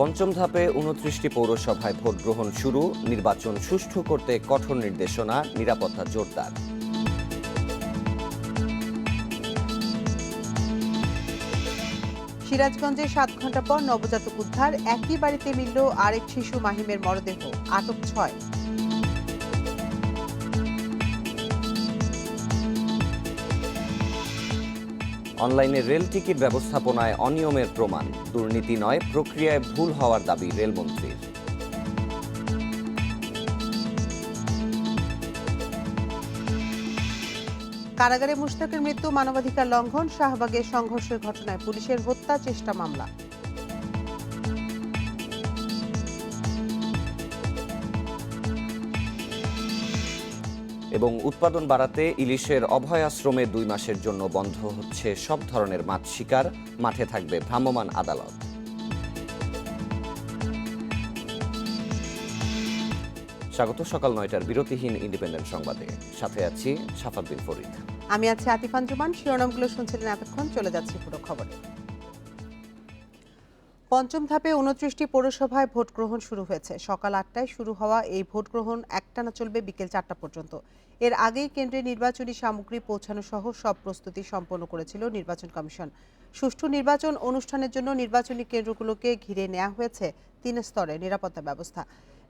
পঞ্চম ধাপে ২৯টি পৌরসভায় ভোট গ্রহণ শুরু, নির্বাচন সুষ্ঠু করতে কঠোর নির্দেশনা, নিরাপত্তা জোরদার। সিরাজগঞ্জে ৭ ঘণ্টা পর নবজাতক উদ্ধার, একই বাড়িতে মিলল আরেক শিশু মাহিমের মরদেহ, আটক ৬। অনলাইনে রেল টিকিট ব্যবস্থাপনায় অনিয়মের প্রমাণ, দুর্নীতি নয় প্রক্রিয়ায় ভুল হওয়ার দাবি রেলমন্ত্রীর। কারাগারে মুশতাকের মৃত্যু মানবাধিকার লঙ্ঘন, শাহবাগে সংঘর্ষের ঘটনায় পুলিশের হত্যা চেষ্টা মামলা। এবং উৎপাদন বাড়াতে ইলিশের অভয় আশ্রমে ২ মাসের জন্য বন্ধ হচ্ছে সব ধরনের মাছ শিকার, মাঠে থাকবে ভ্রাম্যমাণ আদালত। স্বাগত সকাল ৯টার বিরতিহীন ইন্ডিপেন্ডেন্ট সংবাদে, সাথে আছি সাফাত বিন ফরিদ। আমি আছি আতিফান জুমান। শিরোনামগুলো শুনছিলেন এতক্ষণ, চলে যাচ্ছি পুরো খবরে। পঞ্চম ধাপে ২৯টি পৌরসভায় ভোট গ্রহণ শুরু হয়েছে। সকাল ৮টায় শুরু হওয়া এই ভোট গ্রহণ একটানা চলবে বিকেল ৪টা পর্যন্ত। এর আগেই কেন্দ্রে নির্বাচনী সামগ্রী পৌঁছানো সহ সব প্রস্তুতি সম্পন্ন করেছিল নির্বাচন কমিশন। সুষ্ঠু নির্বাচন অনুষ্ঠানের জন্য নির্বাচনী কেন্দ্রগুলোকে ঘিরে নেওয়া হয়েছে ৩ স্তরে নিরাপত্তা ব্যবস্থা।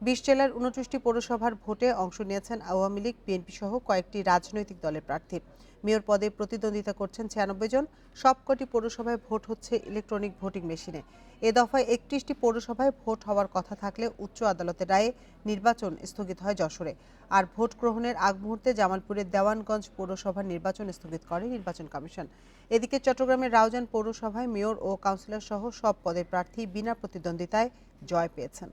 ২০ জেলার ২৯টি পৌরসভার ভোটে অংশ নিয়েছেন আওয়ামী লীগ, বিএনপি সহ কয়েকটি রাজনৈতিক দলের প্রার্থী। মেয়র পদে প্রতিদ্বন্দ্বিতা করছেন ৯৬ জন। সবকটি পৌরসভায় ভোট হচ্ছে ইলেকট্রনিক ভোটিং মেশিনে। এ দফায় ৩১টি পৌরসভায় ভোট হওয়ার কথা থাকলে উচ্চ আদালতের রায়ে নির্বাচন স্থগিত হয় যশোরে। আর ভোট গ্রহণের আগ মুহূর্তে জামালপুরের দেওয়ানগঞ্জ পৌরসভার নির্বাচন স্থগিত করে নির্বাচন কমিশন। এদিকে চট্টগ্রামের রাউজান পৌরসভায় মেয়র ও কাউন্সিলর সহ সব পদের প্রার্থী বিনা প্রতিদ্বন্দ্বিতায় জয় পেয়েছেন।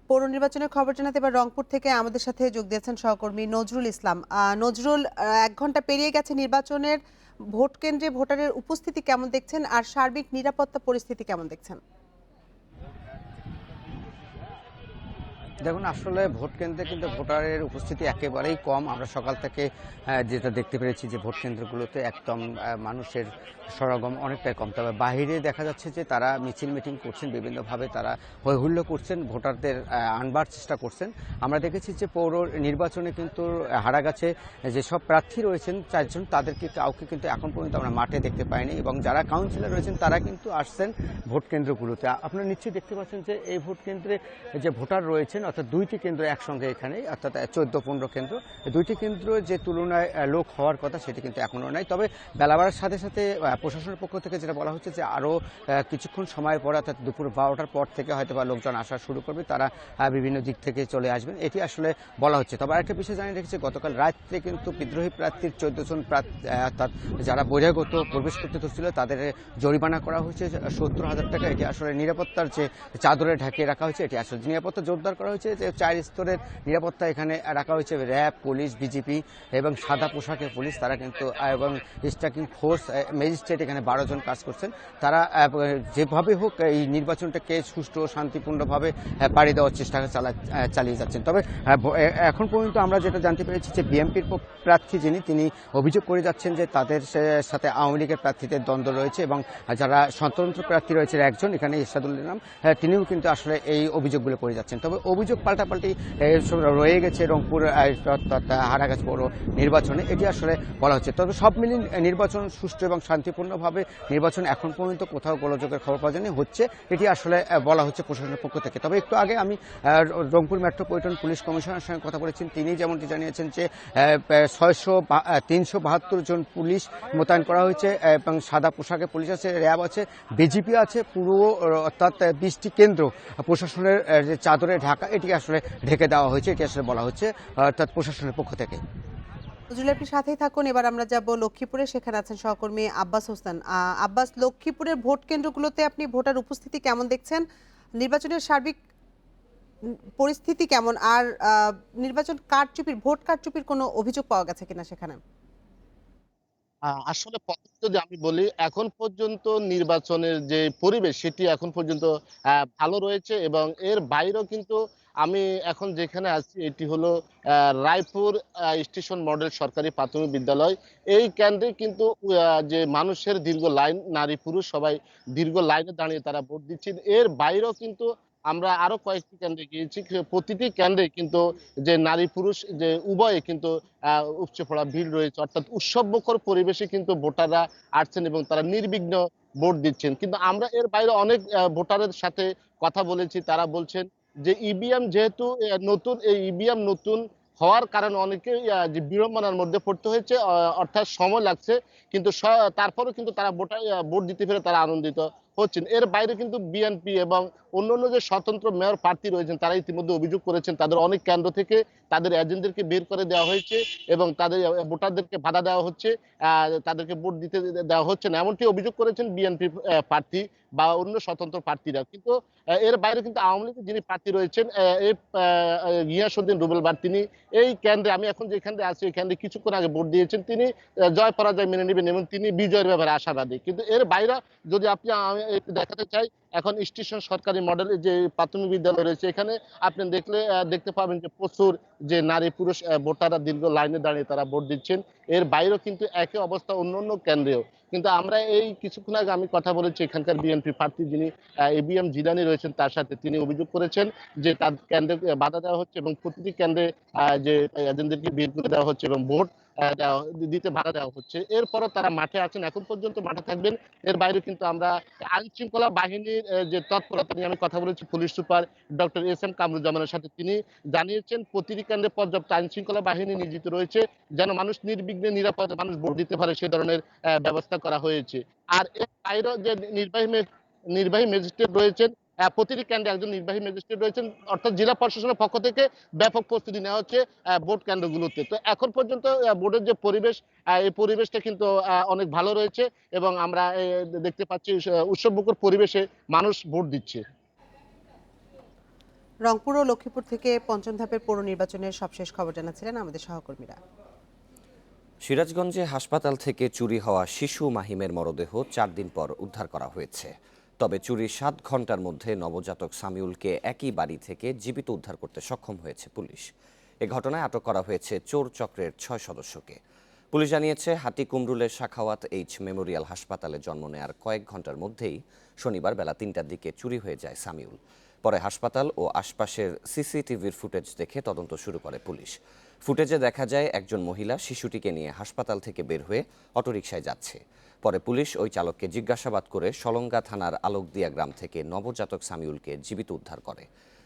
পৌর নির্বাচনের খবর জানাতে এবার রংপুর থেকে আমাদের সাথে যোগ দিয়েছেন সহকর্মী নজরুল ইসলাম। নজরুল, ১ ঘন্টা পেরিয়ে গেছে নির্বাচনের, ভোট কেন্দ্রে ভোটারের উপস্থিতি কেমন দেখছেন আর সার্বিক নিরাপত্তা পরিস্থিতি কেমন দেখছেন? দেখুন, আসলে ভোট কেন্দ্রে কিন্তু ভোটারের উপস্থিতি একেবারেই কম। আমরা সকাল থেকে যেটা দেখতে পেরেছি যে ভোট কেন্দ্রগুলোতে একদম মানুষের সমাগম অনেকটাই কম। তবে বাইরে দেখা যাচ্ছে যে তারা মিছিল মিটিং করছেন, বিভিন্নভাবে তারা হৈহুল্লো করছেন, ভোটারদের আনবার চেষ্টা করছেন। আমরা দেখেছি যে পৌর নির্বাচনে কিন্তু হারাগাছে যেসব প্রার্থী রয়েছেন ৪ জন, তাদেরকে কাউকে কিন্তু এখন পর্যন্ত আমরা মাঠে দেখতে পাইনি, এবং যারা কাউন্সিলর রয়েছেন তারা কিন্তু আসছেন ভোট কেন্দ্রগুলোতে। আপনারা নিশ্চয়ই দেখতে পাচ্ছেন যে এই ভোট কেন্দ্রে যে ভোটার রয়েছেন, অর্থাৎ ২টি কেন্দ্র একসঙ্গে এখানে, অর্থাৎ ১৪-১৫ কেন্দ্র, ২টি কেন্দ্র যে তুলনায় লোক হওয়ার কথা সেটি কিন্তু এখনও নাই। তবে বেলা বাড়ার সাথে সাথে প্রশাসনের পক্ষ থেকে যেটা বলা হচ্ছে যে আরও কিছুক্ষণ সময় পরে, অর্থাৎ দুপুর ১২টার পর থেকে হয়তো বা লোকজন আসা শুরু করবে, তারা বিভিন্ন দিক থেকে চলে আসবেন, এটি আসলে বলা হচ্ছে। তবে আরেকটা বিষয় জানিয়ে রেখেছে, গতকাল রাত্রে কিন্তু বিদ্রোহী প্রার্থীর ১৪ জন অর্থাৎ যারা বহিরাগত প্রবেশ করতে ধরছিল তাদের জরিমানা করা হয়েছে ৭০,০০০ টাকা। এটি আসলে নিরাপত্তার যে চাদরে ঢাকিয়ে রাখা হয়েছে, এটি আসলে নিরাপত্তা জোরদার করা হয়েছে। যে ৪ স্তরের নিরাপত্তা এখানে রাখা হয়েছে, র্যাব, পুলিশ, বিজিপি এবং সাদা পোশাকের পুলিশ, তারা কিন্তু এবং স্ট্রাইকিং ফোর্স, ম্যাজিস্ট্রেট এখানে ১২ জন কাজ করছেন। তারা যেভাবে হোক এই নির্বাচনটাকে সুষ্ঠু ও শান্তিপূর্ণভাবে পাড়ি দেওয়ার চেষ্টা চালিয়ে যাচ্ছেন। তবে এখন পর্যন্ত আমরা যেটা জানতে পেরেছি যে বিএনপির প্রার্থী তিনি অভিযোগ করে যাচ্ছেন যে তাদের সাথে আওয়ামী লীগের প্রার্থীদের দ্বন্দ্ব রয়েছে, এবং যারা স্বতন্ত্র প্রার্থী রয়েছে একজন এখানে ইরশাদুল ইসলাম, তিনিও কিন্তু আসলে এই অভিযোগগুলো করে যাচ্ছেন। তবে অভিযোগ পাল্টাপাল্টি রয়ে গেছে রংপুর হারাগাছ পৌর নির্বাচনে, এটি আসলে বলা হচ্ছে। তবে সব মিলিয়ে নির্বাচন সুষ্ঠু এবং শান্তিপূর্ণভাবে নির্বাচন এখন পর্যন্ত কোথাও গোলযোগের খবর পাওয়া যায়নি, হচ্ছে, এটি আসলে বলা হচ্ছে প্রশাসনের পক্ষ থেকে। তবে একটু আগে আমি রংপুর মেট্রোপলিটন পুলিশ কমিশনারের সঙ্গে কথা বলেছেন, তিনি যেমনটি জানিয়েছেন যে ৩৭২ জন পুলিশ মোতায়েন করা হয়েছে, এবং সাদা পোশাকে পুলিশ আছে, র্যাব আছে, বিজিপি আছে। পুরো অর্থাৎ ২০টি কেন্দ্র প্রশাসনের যে চাদরে ঢাকা, এটি আসলে ঢেকে দেওয়া হয়েছে, এটি আসলে বলা হচ্ছে অর্থাৎ প্রশাসনের পক্ষ থেকে। নজরুল, আপনি সাথেই থাকুন। এবার আমরা যাব লক্ষ্মীপুরে, সেখানে আছেন সহকর্মী আব্বাস হোসেন। আব্বাস, লক্ষ্মীপুরের ভোট কেন্দ্রগুলোতে আপনি ভোটার উপস্থিতি কেমন দেখছেন? নির্বাচনের সার্বিক পরিস্থিতি কেমন? আর নির্বাচন কারচুপির, ভোট কারচুপির কোনো অভিযোগ পাওয়া গেছে কিনা সেখানে? আসলে প্রথমে যদি আমি বলি, এখন পর্যন্ত নির্বাচনের যে পরিবেশ সেটি এখন পর্যন্ত ভালো রয়েছে এবং এর বাইরেও কিন্তু আমি এখন যেখানে আছি এটি হলো রায়পুর স্টেশন মডেল সরকারি প্রাথমিক বিদ্যালয়। এই কেন্দ্রে কিন্তু যে মানুষের দীর্ঘ লাইন, নারী পুরুষ সবাই দীর্ঘ লাইনে দাঁড়িয়ে তারা ভোট দিচ্ছেন। এর বাইরেও কিন্তু আমরা আরো কয়েকটি কেন্দ্রে গিয়েছি। প্রতিটি কেন্দ্রে কিন্তু যে নারী পুরুষ যে উভয়ে কিন্তু উপচে পড়া ভিড় রয়েছে, অর্থাৎ উৎসবমুখর পরিবেশে কিন্তু ভোটাররা আসছেন এবং তারা নির্বিঘ্ন ভোট দিচ্ছেন। কিন্তু আমরা এর বাইরে অনেক ভোটারের সাথে কথা বলেছি, তারা বলছেন যে ইভিএম যেহেতু নতুন, এই ইভিএম নতুন হওয়ার কারণে অনেকে যে বিড়ম্বনার মধ্যে পড়তে হয়েছে, অর্থাৎ সময় লাগছে, কিন্তু তারপরেও কিন্তু তারা ভোট দিতে পেরে তারা আনন্দিত হচ্ছেন। এর বাইরে কিন্তু বিএনপি এবং অন্যান্য যে স্বতন্ত্র মেয়র প্রার্থী রয়েছেন তারা ইতিমধ্যে অভিযোগ করেছেন তাদের অনেক কেন্দ্র থেকে তাদের এজেন্টদেরকে বের করে দেওয়া হয়েছে এবং তাদের ভোটারদেরকে বাধা দেওয়া হচ্ছে, তাদেরকে ভোট দিতে দেওয়া হচ্ছে না, এমনটি অভিযোগ করেছেন বিএনপি প্রার্থী বা অন্য স্বতন্ত্র প্রার্থীরা। কিন্তু এর বাইরে কিন্তু আওয়ামী লীগের যিনি প্রার্থী রয়েছেন গিয়াসউদ্দিন রুবেল ভাট, তিনি এই কেন্দ্রে, আমি এখন যে কেন্দ্রে আছি এই কেন্দ্রে কিছুক্ষণ আগে ভোট দিয়েছেন, তিনি জয় পরাজয় মেনে নেবেন এবং তিনি বিজয়ের ব্যাপারে আশাবাদী। কিন্তু এর বাইরে যদি আপনি একটু দেখাতে চাই, এখন স্টেশন সরকারি মডেলের যে প্রাথমিক বিদ্যালয় রয়েছে এখানে আপনি দেখতে পাবেন যে প্রচুর যে নারী পুরুষ ভোটাররা দীর্ঘ লাইনে দাঁড়িয়ে তারা ভোট দিচ্ছেন। এর বাইরেও কিন্তু একই অবস্থা অন্য কেন্দ্রেও। কিন্তু আমরা এই কিছুক্ষণ আগে আমি কথা বলেছি এখানকার বিএনপি প্রার্থী যিনি এবিএম জিলানী রয়েছেন তার সাথে, তিনি অভিযোগ করেছেন যে তার কেন্দ্রে বাধা দেওয়া হচ্ছে এবং প্রতিটি কেন্দ্রে যে এজেন্টদেরকে বের করে দেওয়া হচ্ছে এবং ভোট দিতে বাধা দেওয়া হচ্ছে। এরপরও তারা মাঠে আছেন, এখন পর্যন্ত মাঠে থাকবেন। এর বাইরে কিন্তু আমরা আইন শৃঙ্খলা বাহিনীর যে তৎপরতা নিয়ে আমি কথা বলেছি police super doctor S M কামরুজ্জামানের সাথে, তিনি জানিয়েছেন প্রতিটি কেন্দ্রে পর্যাপ্ত আইন শৃঙ্খলা বাহিনী নিয়োজিত রয়েছে যেন মানুষ নির্বিঘ্নে নিরাপদে মানুষ ভোট দিতে পারে সে ধরনের ব্যবস্থা করা হয়েছে। আর এর বাইরেও যে নির্বাহী ম্যাজিস্ট্রেট রয়েছেন, প্রতিটি কেন্দ্রে একজন নির্বাহী ম্যাজিস্ট্রেট রয়েছেন, অর্থাৎ জেলা প্রশাসনের পক্ষ থেকে ব্যাপক প্রস্তুতি নেওয়া হচ্ছে ভোট কেন্দ্রগুলোতে। তো এখন পর্যন্ত ভোটের যে পরিবেশ, এই পরিবেশটা কিন্তু অনেক ভালো রয়েছে এবং আমরা দেখতে পাচ্ছি উৎসবমুখর পরিবেশে মানুষ ভোট দিচ্ছে। রংপুর ও লক্ষ্মীপুর থেকে পঞ্চম ধাপের পৌর নির্বাচনের সবশেষ খবর জানাচ্ছিলেন আমাদের সহকর্মীরা। সিরাজগঞ্জে হাসপাতাল থেকে চুরি হওয়া শিশু মাহিমের মরদেহ 4 দিন পর উদ্ধার করা হয়েছে। তবে চুরির 7 ঘন্টার মধ্যে নবজাতক সামিউলকে একই বাড়ি থেকে জীবিত উদ্ধার করতে সক্ষম হয়েছে পুলিশ। এ ঘটনায় আটক করা হয়েছে চোর চক্রের 6 সদস্যকে। পুলিশ জানিয়েছে হাটিকুমরুলের সাখাওয়াত এইচ মেমোরিয়াল হাসপাতালে জন্ম নেয়ার কয়েক ঘন্টার মধ্যেই শনিবার বেলা 3টার দিকে চুরি হয়ে যায় সামিউল। পরে হাসপাতাল ও আশপাশের সিসিটিভির ফুটেজ দেখে তদন্ত শুরু করে পুলিশ। ফুটেজে দেখা যায় একজন মহিলা শিশুটিকে নিয়ে হাসপাতাল থেকে বের হয়ে অটোরিকশায় যাচ্ছে। পরে পুলিশ ওই চালককে জিজ্ঞাসাবাদ করে সলঙ্গা থানার আলোকদিয়া গ্রাম থেকে নবজাতক সামিউলকে জীবিত উদ্ধার করে।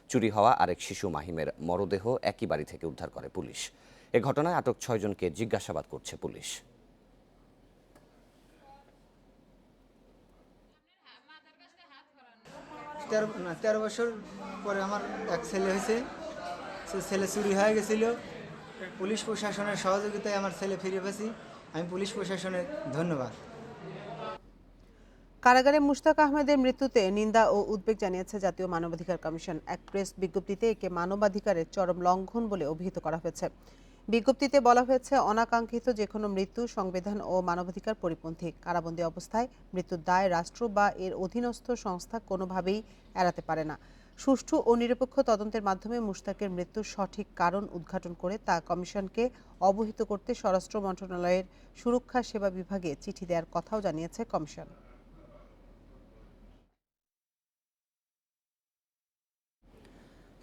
চুরি হওয়া আরেক শিশু মাহিমের মরদেহ একই বাড়ি থেকে উদ্ধার করে পুলিশ। এ ঘটনায় আটক 6 জনকে জিজ্ঞাসাবাদ করছে পুলিশ। 13 বছর পরে আমার এক ছেলে হয়েছে, সে ছেলে চুরি হয়ে গেছিল। পুলিশ প্রশাসনের সহযোগিতায় আমার ছেলে ফিরে পেয়েছি। আমি পুলিশ প্রশাসনের ধন্যবাদ। কারাগারে মুশতাক আহমেদের মৃত্যুতে নিন্দা ও উদ্বেগ জানিয়েছে জাতীয় মানবাধিকার কমিশন। এক প্রেস বিজ্ঞপ্তিতে একে মানবাধিকারের চরম লঙ্ঘন বলে অভিহিত করা হয়েছে। বিজ্ঞপ্তিতে বলা হয়েছে, অনাকাঙ্ক্ষিত যে কোনো মৃত্যু সংবিধান ও মানবাধিকার পরিপন্থী। কারাবন্দী অবস্থায় মৃত্যুর দায় রাষ্ট্র বা এর অধীনস্থ সংস্থা কোনোভাবেই এড়াতে পারে না। সুষ্ঠু ও নিরপেক্ষ তদন্তের মাধ্যমে মুশতাকের মৃত্যুর সঠিক কারণ উদ্ঘাটন করে তা কমিশনকে অবহিত করতে স্বরাষ্ট্র মন্ত্রণালয়ের সুরক্ষা সেবা বিভাগে চিঠি দেওয়ার কথাও জানিয়েছে কমিশন।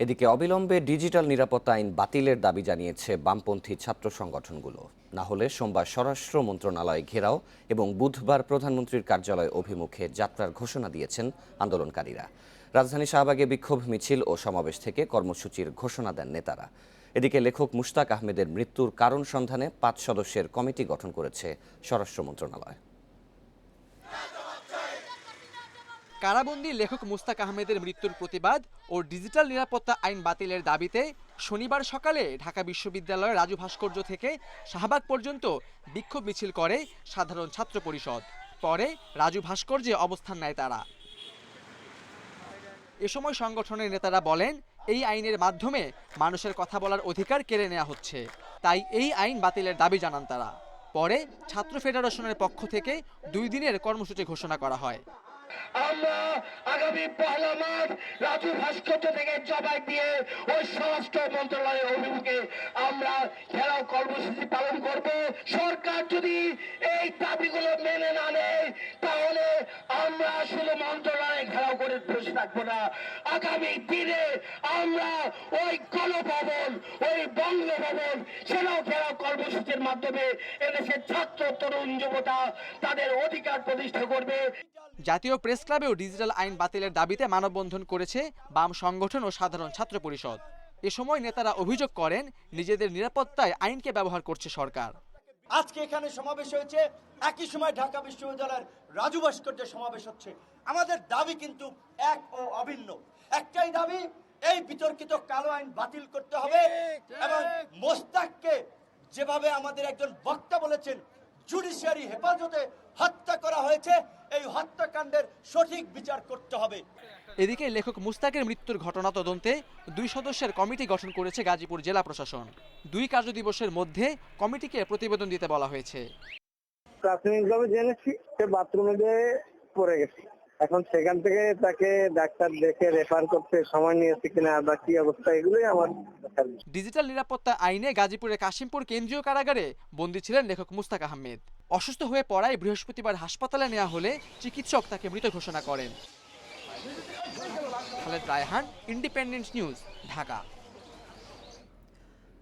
এদিকে অবিলম্বে ডিজিটাল নিরাপত্তা আইন বাতিলের দাবি জানিয়েছে বামপন্থী ছাত্র সংগঠনগুলো। না হলে সোমবার স্বরাষ্ট্র মন্ত্রণালয় ঘেরাও এবং বুধবার প্রধানমন্ত্রীর কার্যালয় অভিমুখে যাত্রার ঘোষণা দিয়েছেন আন্দোলনকারীরা। রাজধানী শাহবাগে বিক্ষোভ মিছিল ও সমাবেশ থেকে কর্মসূচির ঘোষণা দেন নেতারা। এদিকে লেখক মুশতাক আহমেদের মৃত্যুর কারণ সন্ধানে 5 সদস্যের কমিটি গঠন করেছে স্বরাষ্ট্র মন্ত্রণালয়। কারাবন্দী লেখক মুশতাক আহমেদের মৃত্যুর প্রতিবাদ ও ডিজিটাল নিরাপত্তা আইন বাতিলের দাবিতে শনিবার সকালে ঢাকা বিশ্ববিদ্যালয়ের রাজু ভাস্কর্য থেকে শাহবাগ পর্যন্ত বিক্ষোভ মিছিল করে সাধারণ ছাত্র পরিষদ। পরে রাজু ভাস্কর্যে অবস্থান নেয় তারা। এ সময় সংগঠনের নেতারা বলেন, এই আইনের মাধ্যমে মানুষের কথা বলার অধিকার কেড়ে নেওয়া হচ্ছে, তাই এই আইন বাতিলের দাবি জানান তারা। পরে ছাত্র ফেডারেশনের পক্ষ থেকে 2 দিনের কর্মসূচি ঘোষণা করা হয়। আমরা আগামী 1 মার্চ রাজু ভাস্কর্য থেকে জবাই দিয়ে ওই স্বরাষ্ট্র মন্ত্রণালয়ের অভিমুখে আমরা ঘেরাও কর্মসূচি পালন করব। সরকার যদি এই দাবিগুলো মেনে না নেয় তাহলে আমরা শুধু মন্ত্রণালয়ে ঘেরাও করে বসে থাকবো না। আগামী দিনে আমরা ওই গণভবন, ওই বঙ্গভবন সেটাও ঘেরাও কর্মসূচির মাধ্যমে এদেশের ছাত্র তরুণ যুবতা তাদের অধিকার প্রতিষ্ঠা করবে। জাতীয় প্রেস ক্লাবেও ডিজিটাল আইন বাতিলের দাবিতে মানববন্ধন করেছে বাম সংগঠন ও সাধারণ ছাত্র পরিষদ। এ সময় নেতারা অভিযোগ করেন নিজেদের নিরাপত্তায় আইনকে ব্যবহার করছে সরকার। আজকে এখানে সমাবেশ হয়েছে, একই সময় ঢাকা বিশ্ববিদ্যালয়ের রাজু ভাস্কর্যের সমাবেশ হচ্ছে। আমাদের দাবি কিন্তু এক ও অভিন্ন। একটাই দাবি, এই বিতর্কিত কালো আইন বাতিল করতে হবে এবং মোস্তাককে যেভাবে আমাদের একজন বক্তা বলেছেন জুডিশিয়ারি হেফাজতে হত্যা করা হয়েছে, এই হত্যাকাণ্ডের সঠিক বিচার করতে হবে। এদিকে লেখক মুস্তাকের মৃত্যুর ঘটনা তদন্তে 2 সদস্যের কমিটি গঠন করেছে গাজীপুর জেলা প্রশাসন। 2 কার্যদিবসের মধ্যে কমিটিকে প্রতিবেদন দিতে বলা হয়েছে। প্রাথমিকভাবে জেনেছি সে বাথরুমে গিয়ে পড়ে গেছে। এখন সেখান থেকে তাকে ডাক্তার দেখে রেফার করতে সময় নিয়েছে কিনা বা কি অবস্থা, এগুলোই আমার। ডিজিটাল নিরাপত্তা আইনে গাজীপুরের কাশিমপুর কেন্দ্রীয় কারাগারে বন্দী ছিলেন লেখক মুস্তাক আহমেদ। অসুস্থ হয়ে পড়ায় বৃহস্পতিবার হাসপাতালে নেওয়া হলে চিকিৎসক তাকে মৃত ঘোষণা করেন। Khaled Raihan, independent News, Dhaka.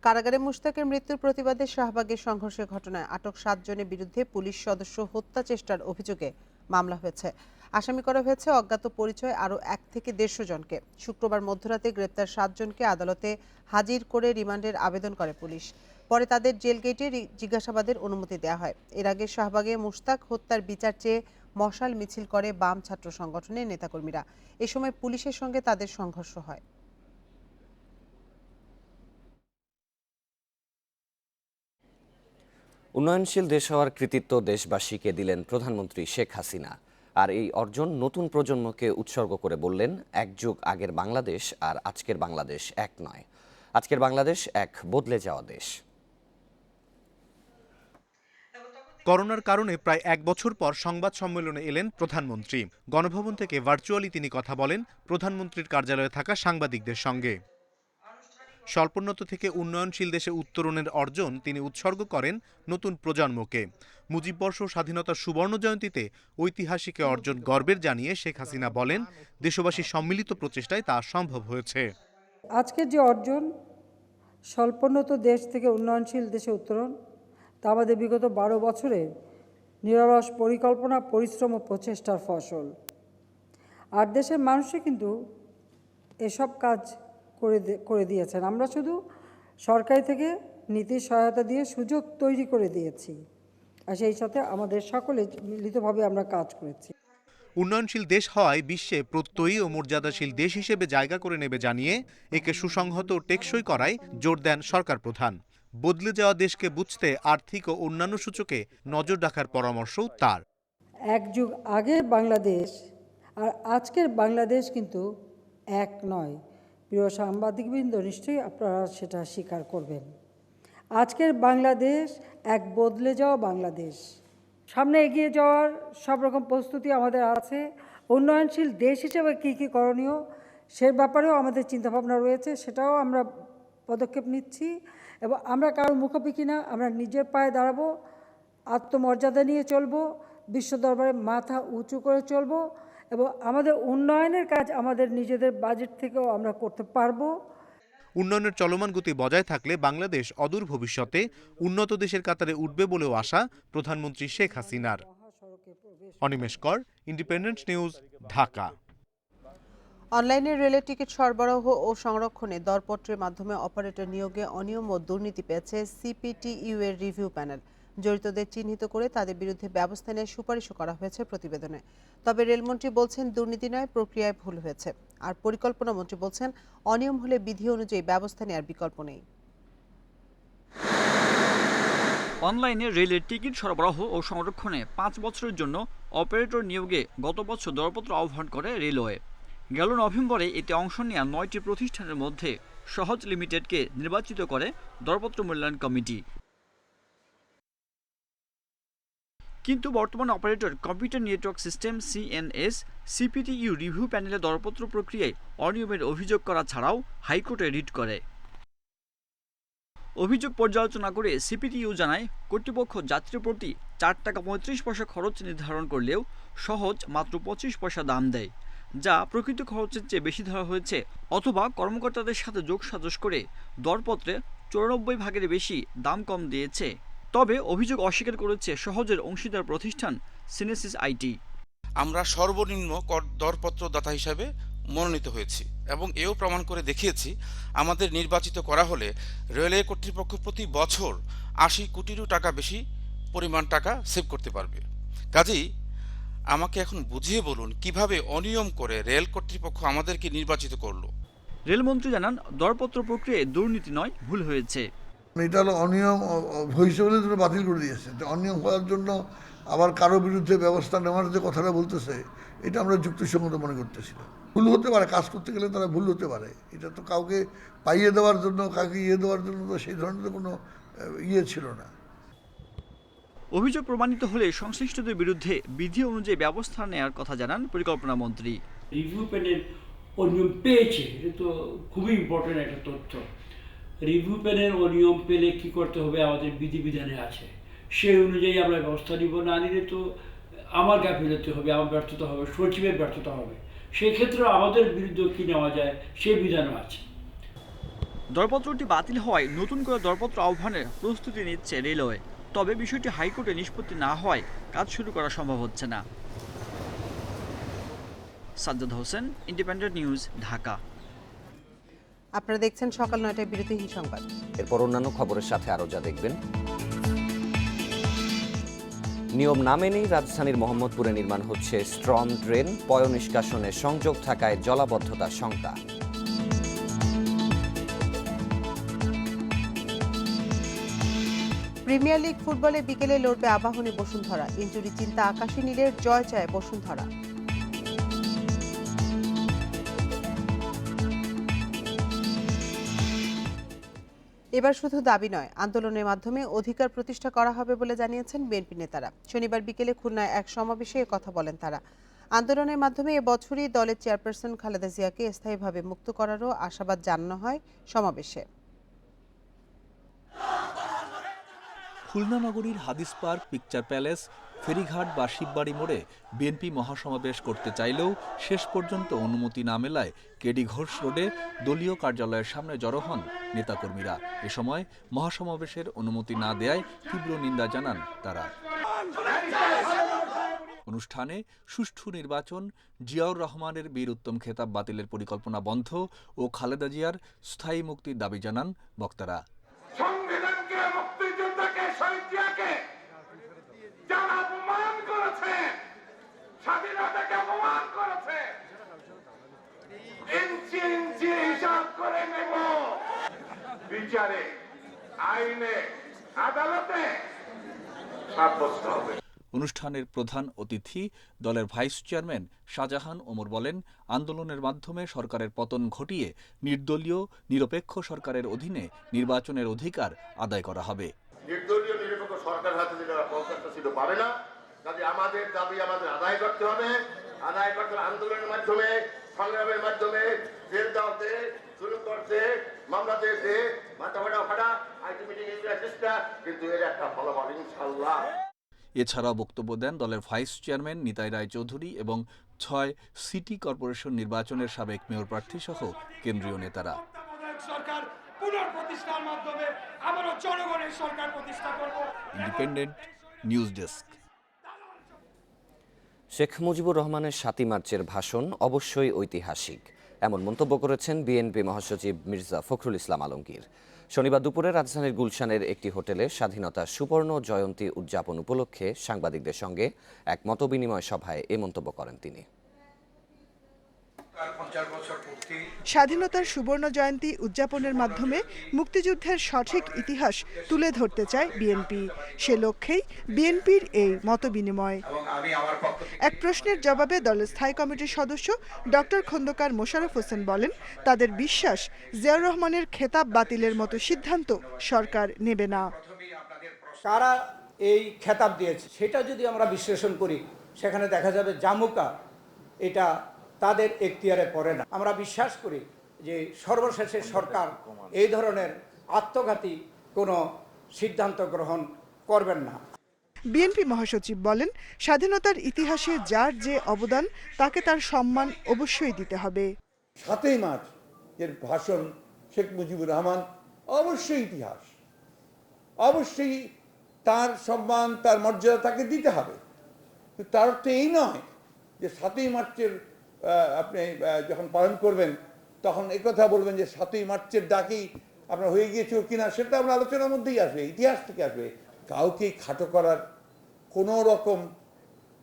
কারাগারে মুশতাকের মৃত্যুর প্রতিবাদে শাহবাগের সংঘর্ষের ঘটনায় আটক 7 জনের বিরুদ্ধে পুলিশ সদস্য হত্যা চেষ্টার অভিযোগে মামলা হয়েছে। আসামি করা হয়েছে অজ্ঞাত পরিচয় আরও 1 থেকে 150 জনকে। শুক্রবার মধ্যরাতে গ্রেপ্তার 7 জনকে আদালতে হাজির করে রিমান্ডের আবেদন করে পুলিশ। পরে তাদের জেল গেটে জিজ্ঞাসাবাদের অনুমতি দেওয়া হয়। এর আগে শাহবাগে মুশতাক হত্যার বিচার চেয়ে মশাল মিছিল করে বাম ছাত্র সংগঠনের নেতাকর্মীরা। এ সময় পুলিশের সঙ্গে তাদের সংঘর্ষ হয়। উন্নয়নশীল দেশ হওয়ার কৃতিত্ব দেশবাসীকে দিলেন প্রধানমন্ত্রী শেখ হাসিনা। আর এই অর্জন নতুন প্রজন্মকে উৎসর্গ করে বললেন, এক যুগ আগের বাংলাদেশ আর আজকের বাংলাদেশ এক নয়। আজকের বাংলাদেশ এক বদলে যাওয়া দেশ। করোনার কারণে প্রায় 1 বছর পর সংবাদ সম্মেলনে এলেন প্রধানমন্ত্রী। গণভবন থেকে ভার্চুয়ালি তিনি কথা বলেন প্রধানমন্ত্রীর কার্যালয়ে থাকা সাংবাদিকদের সঙ্গে। স্বল্পোন্নত থেকে উন্নয়নশীল দেশে উত্তরণের অর্জন তিনি উৎসর্গ করেন নতুন প্রজন্মকে। মুজিববর্ষ স্বাধীনতার সুবর্ণ জয়ন্তীতে ঐতিহাসিক অর্জন গর্বের জানিয়ে শেখ হাসিনা বলেন, দেশবাসীর সম্মিলিত প্রচেষ্টায় তা সম্ভব হয়েছে। আজকের যে অর্জন, স্বল্পোন্নত দেশ থেকে উন্নয়নশীল দেশে উত্তরণ, তা আমাদের বিগত 12 বছরের নিরলস পরিকল্পনা, পরিশ্রম ও প্রচেষ্টার ফসল। আর দেশের মানুষই কিন্তু এসব কাজ করে দিয়েছেন। আমরা শুধু সরকারি থেকে নীতি সহায়তা দিয়ে সুযোগ তৈরি করে দিয়েছি, আর সেই সাথে আমাদের সকলে মিলিতভাবে আমরা কাজ করেছি। উন্নয়নশীল দেশ হওয়ায় বিশ্বে প্রত্যয়ী ও মর্যাদাশীল দেশ হিসেবে জায়গা করে নেবে জানিয়ে একে সুসংহত ও টেকসই করায় জোর দেন সরকার প্রধান। বদলে যাওয়া দেশকে বুঝতে আর্থিক ও অন্যান্য সূচকে নজর রাখার পরামর্শও তার। এক যুগ আগের বাংলাদেশ আর আজকের বাংলাদেশ কিন্তু এক নয়। প্রিয় সাংবাদিকবৃন্দ, নিশ্চয়ই আপনারা সেটা স্বীকার করবেন। আজকের বাংলাদেশ এক বদলে যাওয়া বাংলাদেশ। সামনে এগিয়ে যাওয়ার সব রকম প্রস্তুতি আমাদের আছে। উন্নয়নশীল দেশ হিসেবে কী কী করণীয় সে ব্যাপারেও আমাদের চিন্তাভাবনা রয়েছে, সেটাও আমরা পদক্ষেপ নিচ্ছি। এবং আমরা কারোর মুখোমুখি না, আমরা নিজের পায়ে দাঁড়াবো, আত্মমর্যাদা নিয়ে চলবো, বিশ্ব দরবারে মাথা উঁচু করে চলবো এবং আমাদের উন্নয়নের কাজ আমাদের নিজেদের বাজেট থেকেও আমরা করতে পারবো। উন্নয়নের চলমান গতি বজায় থাকলে বাংলাদেশ অদূর ভবিষ্যতে উন্নত দেশের কাতারে উঠবে বলেও আশা প্রধানমন্ত্রী শেখ হাসিনার। অনিমেষ কর, ইন্ডিপেন্ডেন্ট নিউজ, ঢাকা। অনলাইনে রেলের টিকিট সরবরাহ ও সংরক্ষণে দরপত্রের মাধ্যমে অপারেটর নিয়োগে অনিয়ম ও দুর্নীতি পেয়েছে সিপিটিইউ এর রিভিউ প্যানেল। জড়িতদের চিহ্নিত করে তাদের বিরুদ্ধে ব্যবস্থা নেওয়ার সুপারিশও করা হয়েছে প্রতিবেদনে। তবে রেলমন্ত্রী বলছেন, দুর্নীতি নয়, প্রক্রিয়ায় ভুল হয়েছে। আর পরিকল্পনা মন্ত্রী বলছেন, অনিয়ম হলে বিধি অনুযায়ী ব্যবস্থা নেওয়ার বিকল্প নেই। অনলাইনে রেলের টিকিট সরবরাহ ও সংরক্ষণে 5 বছরের জন্য অপারেটর নিয়োগে গত বছর দরপত্র আহ্বান করে রেলওয়ে। গেল নভেম্বরে এতে অংশ নেওয়া 9টি প্রতিষ্ঠানের মধ্যে সহজ লিমিটেডকে নির্বাচিত করে দরপত্র মূল্যায়ন কমিটি। কিন্তু বর্তমানে operator computer network system CNS CPTU review প্যানেলে দরপত্র প্রক্রিয়ায় অনিয়মের অভিযোগ করা ছাড়াও হাইকোর্টে রিট করে। অভিযোগ পর্যালোচনা করে CPTU জানায় কর্তৃপক্ষ যাত্রী প্রতি 4 টাকা 35 পয়সা খরচ নির্ধারণ করলেও সহজ মাত্র 25 পয়সা দাম দেয়, যা প্রকৃত খরচের চেয়ে বেশি ধরা হয়েছে, অথবা কর্মকর্তাদের সাথে যোগসাজশ করে দরপত্রে 94 ভাগের বেশি দাম কম দিয়েছে। তবে অভিযোগ অস্বীকার করেছে সহজের অংশীদার প্রতিষ্ঠান সিনেসিস IT। আমরা সর্বনিম্ন দরপত্রদাতা হিসাবে মনোনীত হয়েছি এবং এও প্রমাণ করে দেখিয়েছি আমাদের নির্বাচিত করা হলে রেলওয়ে কর্তৃপক্ষ প্রতি বছর 80 কোটিরও টাকা বেশি পরিমাণ টাকা সেভ করতে পারবে। কাজেই আমাকে এখন বুঝিয়ে বলুন কিভাবে অনিয়ম করে রেল কর্তৃপক্ষ আমাদেরকে নির্বাচিত করলো। রেলমন্ত্রী জানান দরপত্র প্রক্রিয়ায় দুর্নীতি নয়, ভুল হয়েছে। এটা হলো অনিয়ম হয়েছে বলে তারা বাতিল করে দিয়েছে। তো অনিয়ম হওয়ার জন্য আবার কারো বিরুদ্ধে ব্যবস্থা নেওয়ার যে কথাটা বলতেছে এটা আমরা যুক্তিসঙ্গত মনে করতেছি না। ভুল হতে পারে, কাজ করতে গেলে তারা ভুল হতে পারে। এটা তো কাউকে পাইয়ে দেওয়ার জন্য, কাউকে দেওয়ার জন্য তো সেই ধরনের কোনো ছিল না। অভিযোগ প্রমাণিত হলে সংশ্লিষ্টদের বিরুদ্ধে বিধি অনুযায়ী ব্যবস্থা নেওয়ার কথা জানান পরিকল্পনা মন্ত্রী। রিভিউ প্যানেল অনিয়ম পেয়েছে, এটা তো খুবই ইম্পর্টেন্ট একটা তথ্য। রিভিউ প্যানেল অনিয়ম পেলে কী করতে হবে আমাদের বিধিবিধানে আছে, সেই অনুযায়ী আমরা ব্যবস্থা নিব। না নিলে তো আমার গাফিলতি হবে, আমার ব্যর্থতা হবে, সচিবের ব্যর্থতা হবে। সেই ক্ষেত্রে আমাদের বিরুদ্ধে কী নেওয়া যায় সেই বিধানও আছে। দরপত্রটি বাতিল হওয়ায় নতুন করে দরপত্র আহ্বানের প্রস্তুতি নিচ্ছে রেলওয়ে। তবে বিষয়টি হাইকোর্টে নিষ্পত্তি না হওয়ায় কাজ শুরু করা সম্ভব হচ্ছে না। Sajjad Hossain, independent News, Dhaka. আপনারা দেখছেন সকাল 9টায় বিরতিহীন সংবাদ। এরপর অন্যান্য খবরের সাথে আরও যা দেখবেন। নিয়ম না মেনেই রাজধানীর মোহাম্মদপুরে নির্মাণ হচ্ছে স্ট্রম ড্রেন, পয় নিষ্কাশনে সংযোগ থাকায় জলাবদ্ধতার শঙ্কা। প্রিমিয়ার লিগ ফুটবলে বিকেলে লড়বে আবাহনী বসুন্ধরা। ইনজুরি চিন্তা আকাশী নীলের, জয় চায় বসুন্ধরা। এবার শুধু দাবি নয়, আন্দোলনের মাধ্যমে অধিকার প্রতিষ্ঠা করা হবে বলে জানিয়েছেন বিএনপি নেতারা। শনিবার বিকেলে খুলনায় এক সমাবেশে কথা বলেন তারা। আন্দোলনের মাধ্যমে এবছরই দলের চেয়ারপারসন খালেদা জিয়াকে স্থায়ীভাবে মুক্ত করারও আশাবাদ জানানো হয় সমাবেশে। খুলনা নগরীর হাদিস পার্ক, পিকচার প্যালেস, ফেরিঘাট বা শিববাড়ি মোড়ে বিএনপি মহাসমাবেশ করতে চাইলেও শেষ পর্যন্ত অনুমতি না মেলায় কেডি ঘোষ রোডে দলীয় কার্যালয়ের সামনে জড়ো হন নেতাকর্মীরা। এ সময় মহাসমাবেশের অনুমতি না দেয়ায় তীব্র নিন্দা জানান তারা। অনুষ্ঠানে সুষ্ঠু নির্বাচন, জিয়াউর রহমানের বীর উত্তম খেতাব বাতিলের পরিকল্পনা বন্ধ ও খালেদা জিয়ার স্থায়ী মুক্তির দাবি জানান বক্তারা। সংবিধানকে, মুক্তিযোদ্ধাকে, শহীদ জিয়াকে যারা অপমান করেছে, স্বাধীনতাকে অপমান করেছে, ইঞ্চি ইঞ্চি হিসাব করে নেব। বিচারে, আইনে, আদালতে সাব্যস্ত হবে। অনুষ্ঠানের প্রধান অতিথি দলের ভাইস চেয়ারম্যান শাহজাহান ওমর বলেন, আন্দোলনের মাধ্যমে সরকারের পতন ঘটিয়ে নির্দলীয় নিরপেক্ষ সরকারের অধীনে নির্বাচনের অধিকার আদায় করা হবে। নির্দলীয় নিরপেক্ষ সরকার হাতে যেটা 50টা সিট পাবে না, কাজে আমাদের দাবি আমাদের আদায় করতে হবে। আদায় করতে আন্দোলনের মাধ্যমে, সংগ্রামের মাধ্যমে, জেল দেওয়াতে, জুলুম করতে, মামলা দিয়েছে, মাথা ফাটা, আইটি মিটিং চেষ্টা, কিন্তু এর একটা ফলাফল ইনশাআল্লাহ। এছাড়াও বক্তব্য দেন দলের ভাইস চেয়ারম্যান নিতাই রায় চৌধুরী এবং 6 সিটি কর্পোরেশন নির্বাচনের সাবেক মেয়র প্রার্থী সহ কেন্দ্রীয় নেতারা। সরকার পুনঃপ্রতিষ্ঠার মাধ্যমে আবারও জনগণের সরকার প্রতিষ্ঠা করব। Independent news desk. Sheikh Mujibur রহমানের 7 মার্চের ভাষণ অবশ্যই ঐতিহাসিক, এমন মন্তব্য করেছেন বিএনপি মহাসচিব মির্জা ফখরুল ইসলাম আলমগীর। শনিবার দুপুরে রাজধানীর গুলশানের একটি হোটেলে স্বাধীনতার সুবর্ণ জয়ন্তী উদযাপন উপলক্ষে সাংবাদিকদের সঙ্গে এক মতবিনিময় সভায় এ মন্তব্য করেন তিনি। স্বাধীনতার সুবর্ণ জয়ন্তী উদযাপনের মাধ্যমে মুক্তিযুদ্ধের সঠিক ইতিহাস তুলে ধরতে চায় বিএনপি। সে লক্ষ্যেই বিএনপির এই মতবিনিময়। এক প্রশ্নের জবাবে দলের স্থায়ী কমিটির সদস্য ডক্টর খন্দকার মোশাররফ হোসেন বলেন, তাদের বিশ্বাস জিয়াউর রহমানের খেতাব বাতিলের মতো সিদ্ধান্ত সরকার নেবে না। কারা এই খেতাব দিয়েছে, সেটা যদি আমরা বিশ্লেষণ করি সেখানে দেখা যাবে জামুকা এটা তাদের এখতিয়ারে পড়ে না। আমরা বিশ্বাস করি যে সর্বশেষে সরকার এই ধরনের আত্মঘাতী কোনো সিদ্ধান্ত গ্রহণ করবেন না। বিএনপি মহাসচিব বলেন, স্বাধীনতার ইতিহাসে যার যে অবদান তাকে তার সম্মান অবশ্যই দিতে হবে। 7ই মার্চ এর ভাষণ শেখ মুজিবুর রহমান অবশ্যই ইতিহাস, অবশ্যই তার সম্মান তার মর্যাদা তাকে দিতে হবে। তার অর্থ এই নয় যে 7ই মার্চের আপনি যখন পালন করবেন তখন একথা বলবেন যে 7ই মার্চের ডাকেই আপনার হয়ে গিয়েছিল কিনা, সেটা আমরা আলোচনার মধ্যেই আসবে, ইতিহাস থেকে আসবে। কাউকে খাটো করার কোনো রকম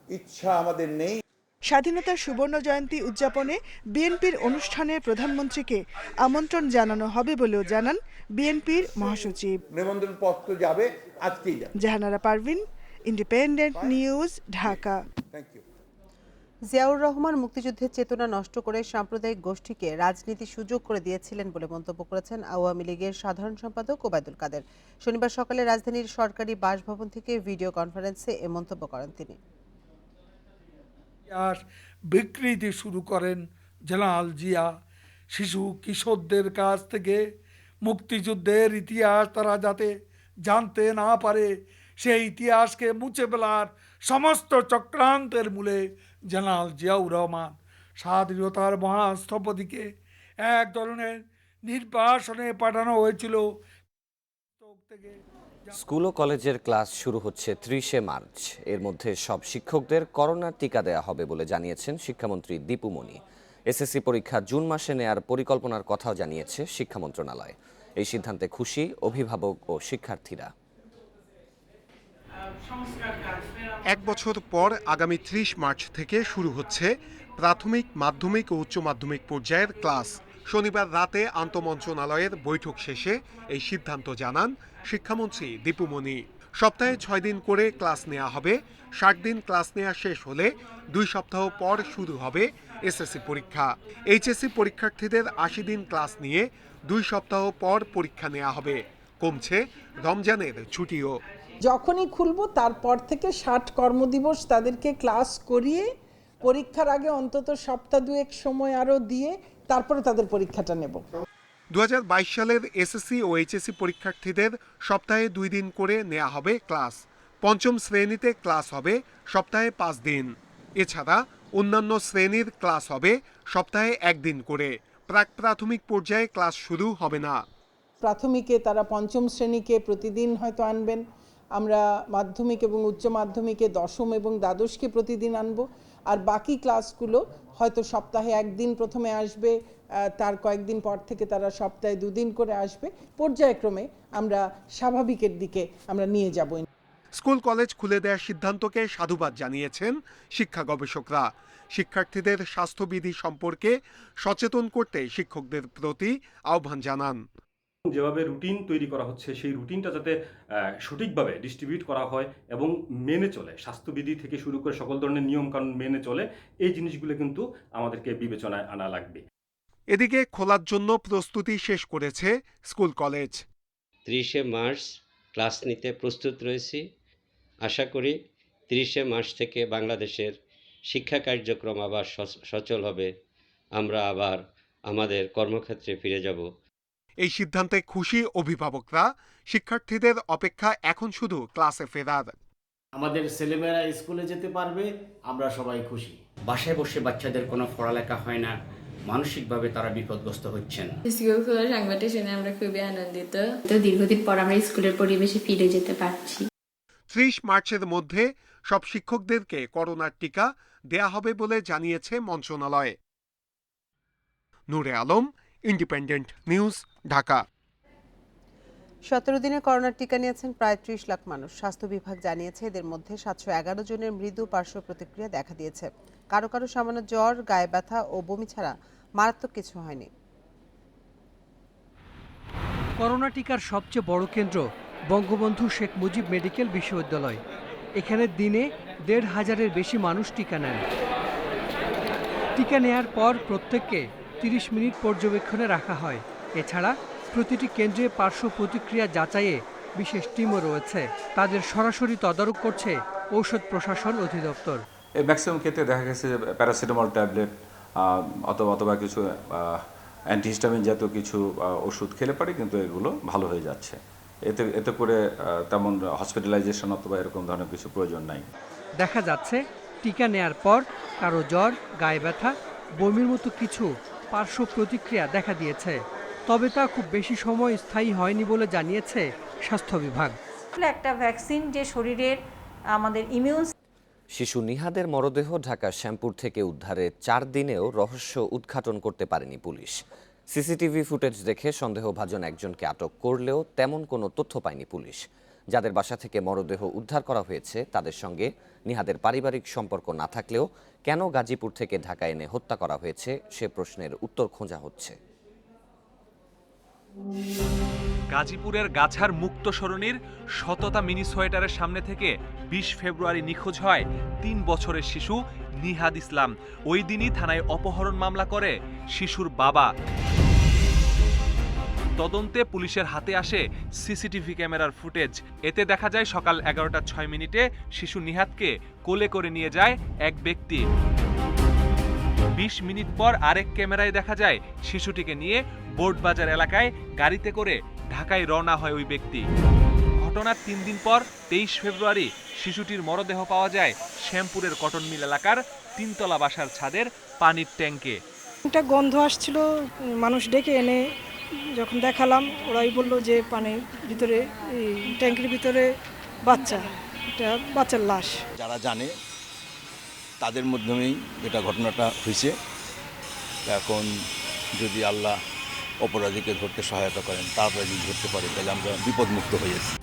ইচ্ছা আমাদের নেই। স্বাধীনতার সুবর্ণ জয়ন্তী উদযাপনে বিএনপির অনুষ্ঠানে প্রধানমন্ত্রীকে আমন্ত্রণ জানানো হবে বলেও জানান বিএনপির মহাসচিব। নিমন্ত্রণ পত্র যাবে, আজকেই যাবে। Jahanara Parvin, Independent News, Dhaka. জিয়াউর রহমান মুক্তিযুদ্ধের চেতনা নষ্ট করে সাম্প্রদায়িক গোষ্ঠীকে রাজনীতির সুযোগ করে দিয়েছিলেন বলে মন্তব্য করেছেন আওয়ামী লীগের সাধারণ সম্পাদক ওবায়দুল কাদের। শনিবার সকালে রাজধানীর সরকারি বাসভবন থেকে ভিডিও কনফারেন্সে এ মন্তব্য করেন তিনি। বিকৃতি শুরু করেন জেনারেল জিয়া। শিশু কিশোরদের কাছ থেকে মুক্তিযুদ্ধের ইতিহাস তারা যাতে জানতে না পারে, সেই ইতিহাসকে মুছে ফেলার সমস্ত চক্রান্তের মূলে জেনারেল জিয়াউর রহমান। স্বাধীনতার মহাস্থপতিকে এক ধরনের নির্বাসনে পাঠানো হয়েছিল। স্কুল ও কলেজের ক্লাস শুরু হচ্ছে 30শে মার্চ। এর মধ্যে সব শিক্ষকদের করোনার টিকা দেওয়া হবে বলে জানিয়েছেন শিক্ষামন্ত্রী দীপু মনি। এসএসসি পরীক্ষা জুন মাসে নেয়ার পরিকল্পনার কথাও জানিয়েছে শিক্ষা মন্ত্রণালয়। এই সিদ্ধান্তে খুশি অভিভাবক ও শিক্ষার্থীরা। এক বছর পর আগামী 30 মার্চ থেকে শুরু হচ্ছে প্রাথমিক, মাধ্যমিক ও উচ্চ মাধ্যমিক পর্যায়ের ক্লাস। শনিবার রাতে আন্তঃমন্ত্রণালয়ের বৈঠক শেষে এই সিদ্ধান্ত জানান শিক্ষামন্ত্রী দীপু মনি। সপ্তাহে 6 দিন করে ক্লাস নেওয়া হবে। 60 দিন ক্লাস নেওয়া শেষ হলে 2 সপ্তাহ পর শুরু হবে এসএসসি পরীক্ষা। এইচএসসি পরীক্ষার্থীদের 80 দিন ক্লাস নিয়ে 2 সপ্তাহ পর পরীক্ষা নেওয়া হবে। কমছে রমজানের ছুটিও। যখনই খুলবো তারপর থেকে 60 কর্মদিবস তাদেরকে ক্লাস করিয়ে পরীক্ষার আগে অন্তত সপ্তাহ 2 সময় আরও দিয়ে তারপরে তাদের পরীক্ষাটা নেব। 2022 সালের এসএসসি ও এইচএসসি পরীক্ষার্থীদের সপ্তাহে 2 দিন করে নেওয়া হবে ক্লাস। পঞ্চম শ্রেণীতে ক্লাস হবে সপ্তাহে 5 দিন। এছাড়া অন্যান্য শ্রেণীর ক্লাস হবে সপ্তাহে 1 দিন করে। প্রাক প্রাথমিক পর্যায়ে ক্লাস শুরু হবে না। প্রাথমিকে তারা পঞ্চম শ্রেণীকে প্রতিদিন হয়তো আনবেন, আমরা মাধ্যমিক এবং উচ্চ মাধ্যমিকে দশম এবং দ্বাদশকে প্রতিদিন আনব, আর বাকি ক্লাসগুলো হয়তো সপ্তাহে 1 দিন প্রথমে আসবে, তার কয়েকদিন পর থেকে তারা সপ্তাহে 2 দিন করে আসবে। পর্যায়ক্রমে আমরা স্বাভাবিকের দিকে আমরা নিয়ে যাব। স্কুল কলেজ খুলে দেওয়ার সিদ্ধান্তকে সাধুবাদ জানিয়েছেন শিক্ষা গবেষকরা। শিক্ষার্থীদের স্বাস্থ্যবিধি সম্পর্কে সচেতন করতে শিক্ষকদের প্রতি আহ্বান জানান। যেভাবে রুটিন তৈরি করা হচ্ছে সেই রুটিনটা যাতে সঠিকভাবে ডিস্ট্রিবিউট করা হয় এবং মেনে চলে, স্বাস্থ্যবিধি থেকে শুরু করে সকল ধরনের নিয়মকানুন মেনে চলে, এই জিনিসগুলো কিন্তু আমাদেরকে বিবেচনায় আনা লাগবে। এদিকে খোলার জন্য প্রস্তুতি শেষ করেছে স্কুল কলেজ। 30শে মার্চ ক্লাস নিতে প্রস্তুত রয়েছি। আশা করি 30শে মার্চ থেকে বাংলাদেশের শিক্ষা কার্যক্রম আবার সচল হবে, আমরা আবার আমাদের কর্মক্ষেত্রে ফিরে যাব। এই সিদ্ধান্তে খুশি অভিভাবকরা। শিক্ষার্থীদের অপেক্ষা এখন শুধু ক্লাসে ফেরার। আমাদের ছেলেমেয়েরা স্কুলে যেতে পারবে, আমরা সবাই খুশি। বাসায় বসে বাচ্চাদের কোনো পড়ালেখা হয় না, মানসিকভাবে তারা বিপদগ্রস্ত হচ্ছেন। স্কুল খোলার সংবাদটা শুনে আমরা খুবই আনন্দিত। তো দীর্ঘদিন পর আমরা স্কুলের পরিবেশে ফিরে যেতে পারছি। 30 মার্চের মধ্যে সব শিক্ষকদেরকে করোনার টিকা দেয়া হবে বলে জানিয়েছে মন্ত্রণালয়। নূরে আলম, ইন্ডিপেন্ডেন্ট নিউজ, ঢাকা। 17 দিনে করোনার টিকা নিয়েছেন প্রায় 30 লাখ মানুষ। স্বাস্থ্য বিভাগ জানিয়েছে এদের মধ্যে 711 জনের মৃদু পার্শ্ব প্রতিক্রিয়া দেখা দিয়েছে। কারো কারো সামান্য জ্বর, গায়ে ব্যথা ও বমি ছাড়া মারাত্মক কিছু হয়নি। করোনা টিকার সবচেয়ে বড় কেন্দ্র বঙ্গবন্ধু শেখ মুজিব মেডিকেল বিশ্ববিদ্যালয়। এখানে দিনে 1,500-এর বেশি মানুষ টিকা নেন। টিকা নেয়ার পর প্রত্যেককে 30 মিনিট পর্যবেক্ষণে রাখা হয়। এছাড়া প্রতিটি কেন্দ্রে পার্শ্ব প্রতিক্রিয়া যাচাইয়ে বিশেষ টিমও রয়েছে। তাদের সরাসরি তদারক করছে ঔষধ প্রশাসন অধিদপ্তর। এই ম্যাক্সিমাম ক্ষেত্রে দেখা গেছে প্যারাসিটামল ট্যাবলেট অথবা কিছু অ্যান্টিহিস্টামিন জাতীয় কিছু ওষুধ খেলে পারে, কিন্তু এগুলো ভালো হয়ে যাচ্ছে। এতে করে তেমন হসপিটালাইজেশন অথবা এরকম ধরনের কিছু প্রয়োজন নাই। দেখা যাচ্ছে টিকা নেয়ার পর কারো জ্বর, গায়ে ব্যথা, বমির মতো কিছু পার্শ্ব প্রতিক্রিয়া দেখা দিয়েছে। তবে তা খুব বেশি সময় স্থায়ী হয়নি বলে জানিয়েছে স্বাস্থ্য বিভাগ। একটা ভ্যাকসিন যে শরীরের আমাদের ইমিউন। শিশু নিহাদের মরদেহ ঢাকা শ্যামপুর থেকে উদ্ধারের 4 দিনেও রহস্য উদ্ঘাটন করতে পারেনি পুলিশ। সিসিটিভি ফুটেজ দেখে সন্দেহভাজন একজনকে আটক করলেও তেমন কোনো তথ্য পায়নি পুলিশ। যাদের বাসা থেকে মরদেহ উদ্ধার করা হয়েছে তাদের সঙ্গে নিহাদের পারিবারিক সম্পর্ক না থাকলেও কেন গাজীপুর থেকে ঢাকা এনে হত্যা করা হয়েছে সে প্রশ্নের উত্তর খোঁজা হচ্ছে। গাজীপুরের গাছার মুক্ত সরণির শততা মিনি সোয়েটারের সামনে থেকে 20 ফেব্রুয়ারি নিখোঁজ হয় 3 বছরের শিশু নিহাদ ইসলাম। ওই দিনই থানায় অপহরণ মামলা করে শিশুর বাবা। তদন্তে পুলিশের হাতে আসে সিসিটিভি ক্যামেরার ফুটেজ। এতে দেখা যায় সকাল 11:06 শিশু নিহাদকে কোলে করে নিয়ে যায় এক ব্যক্তি। 20 মিনিট পর আরেক ক্যামেরায় দেখা যায় শিশুটিকে নিয়ে বোর্ডবাজার এলাকায় গাড়িতে করে ঢাকায় রওনা হয় ওই ব্যক্তি। ঘটনার 3 দিন পর 23 ফেব্রুয়ারি শিশুটির মরদেহ পাওয়া যায় শ্যামপুরের কটন মিল এলাকার 3তলা বাসার ছাদের পানির ট্যাঙ্কে। একটা গন্ধ আসছিল, মানুষ ডেকে এনে যখন দেখালাম ওরাই বলল যে পানির ভিতরে ট্যাঙ্কির ভিতরে এটা বাচ্চার লাশ। যারা জানে তাদের মাধ্যমেই এটা ঘটনাটা হয়েছে। এখন যদি আল্লাহ অপরাধীকে ধরতে সহায়তা করেন, তারপরে যদি ধরতে পারে তাহলে আমরা বিপদমুক্ত হয়ে যাচ্ছি।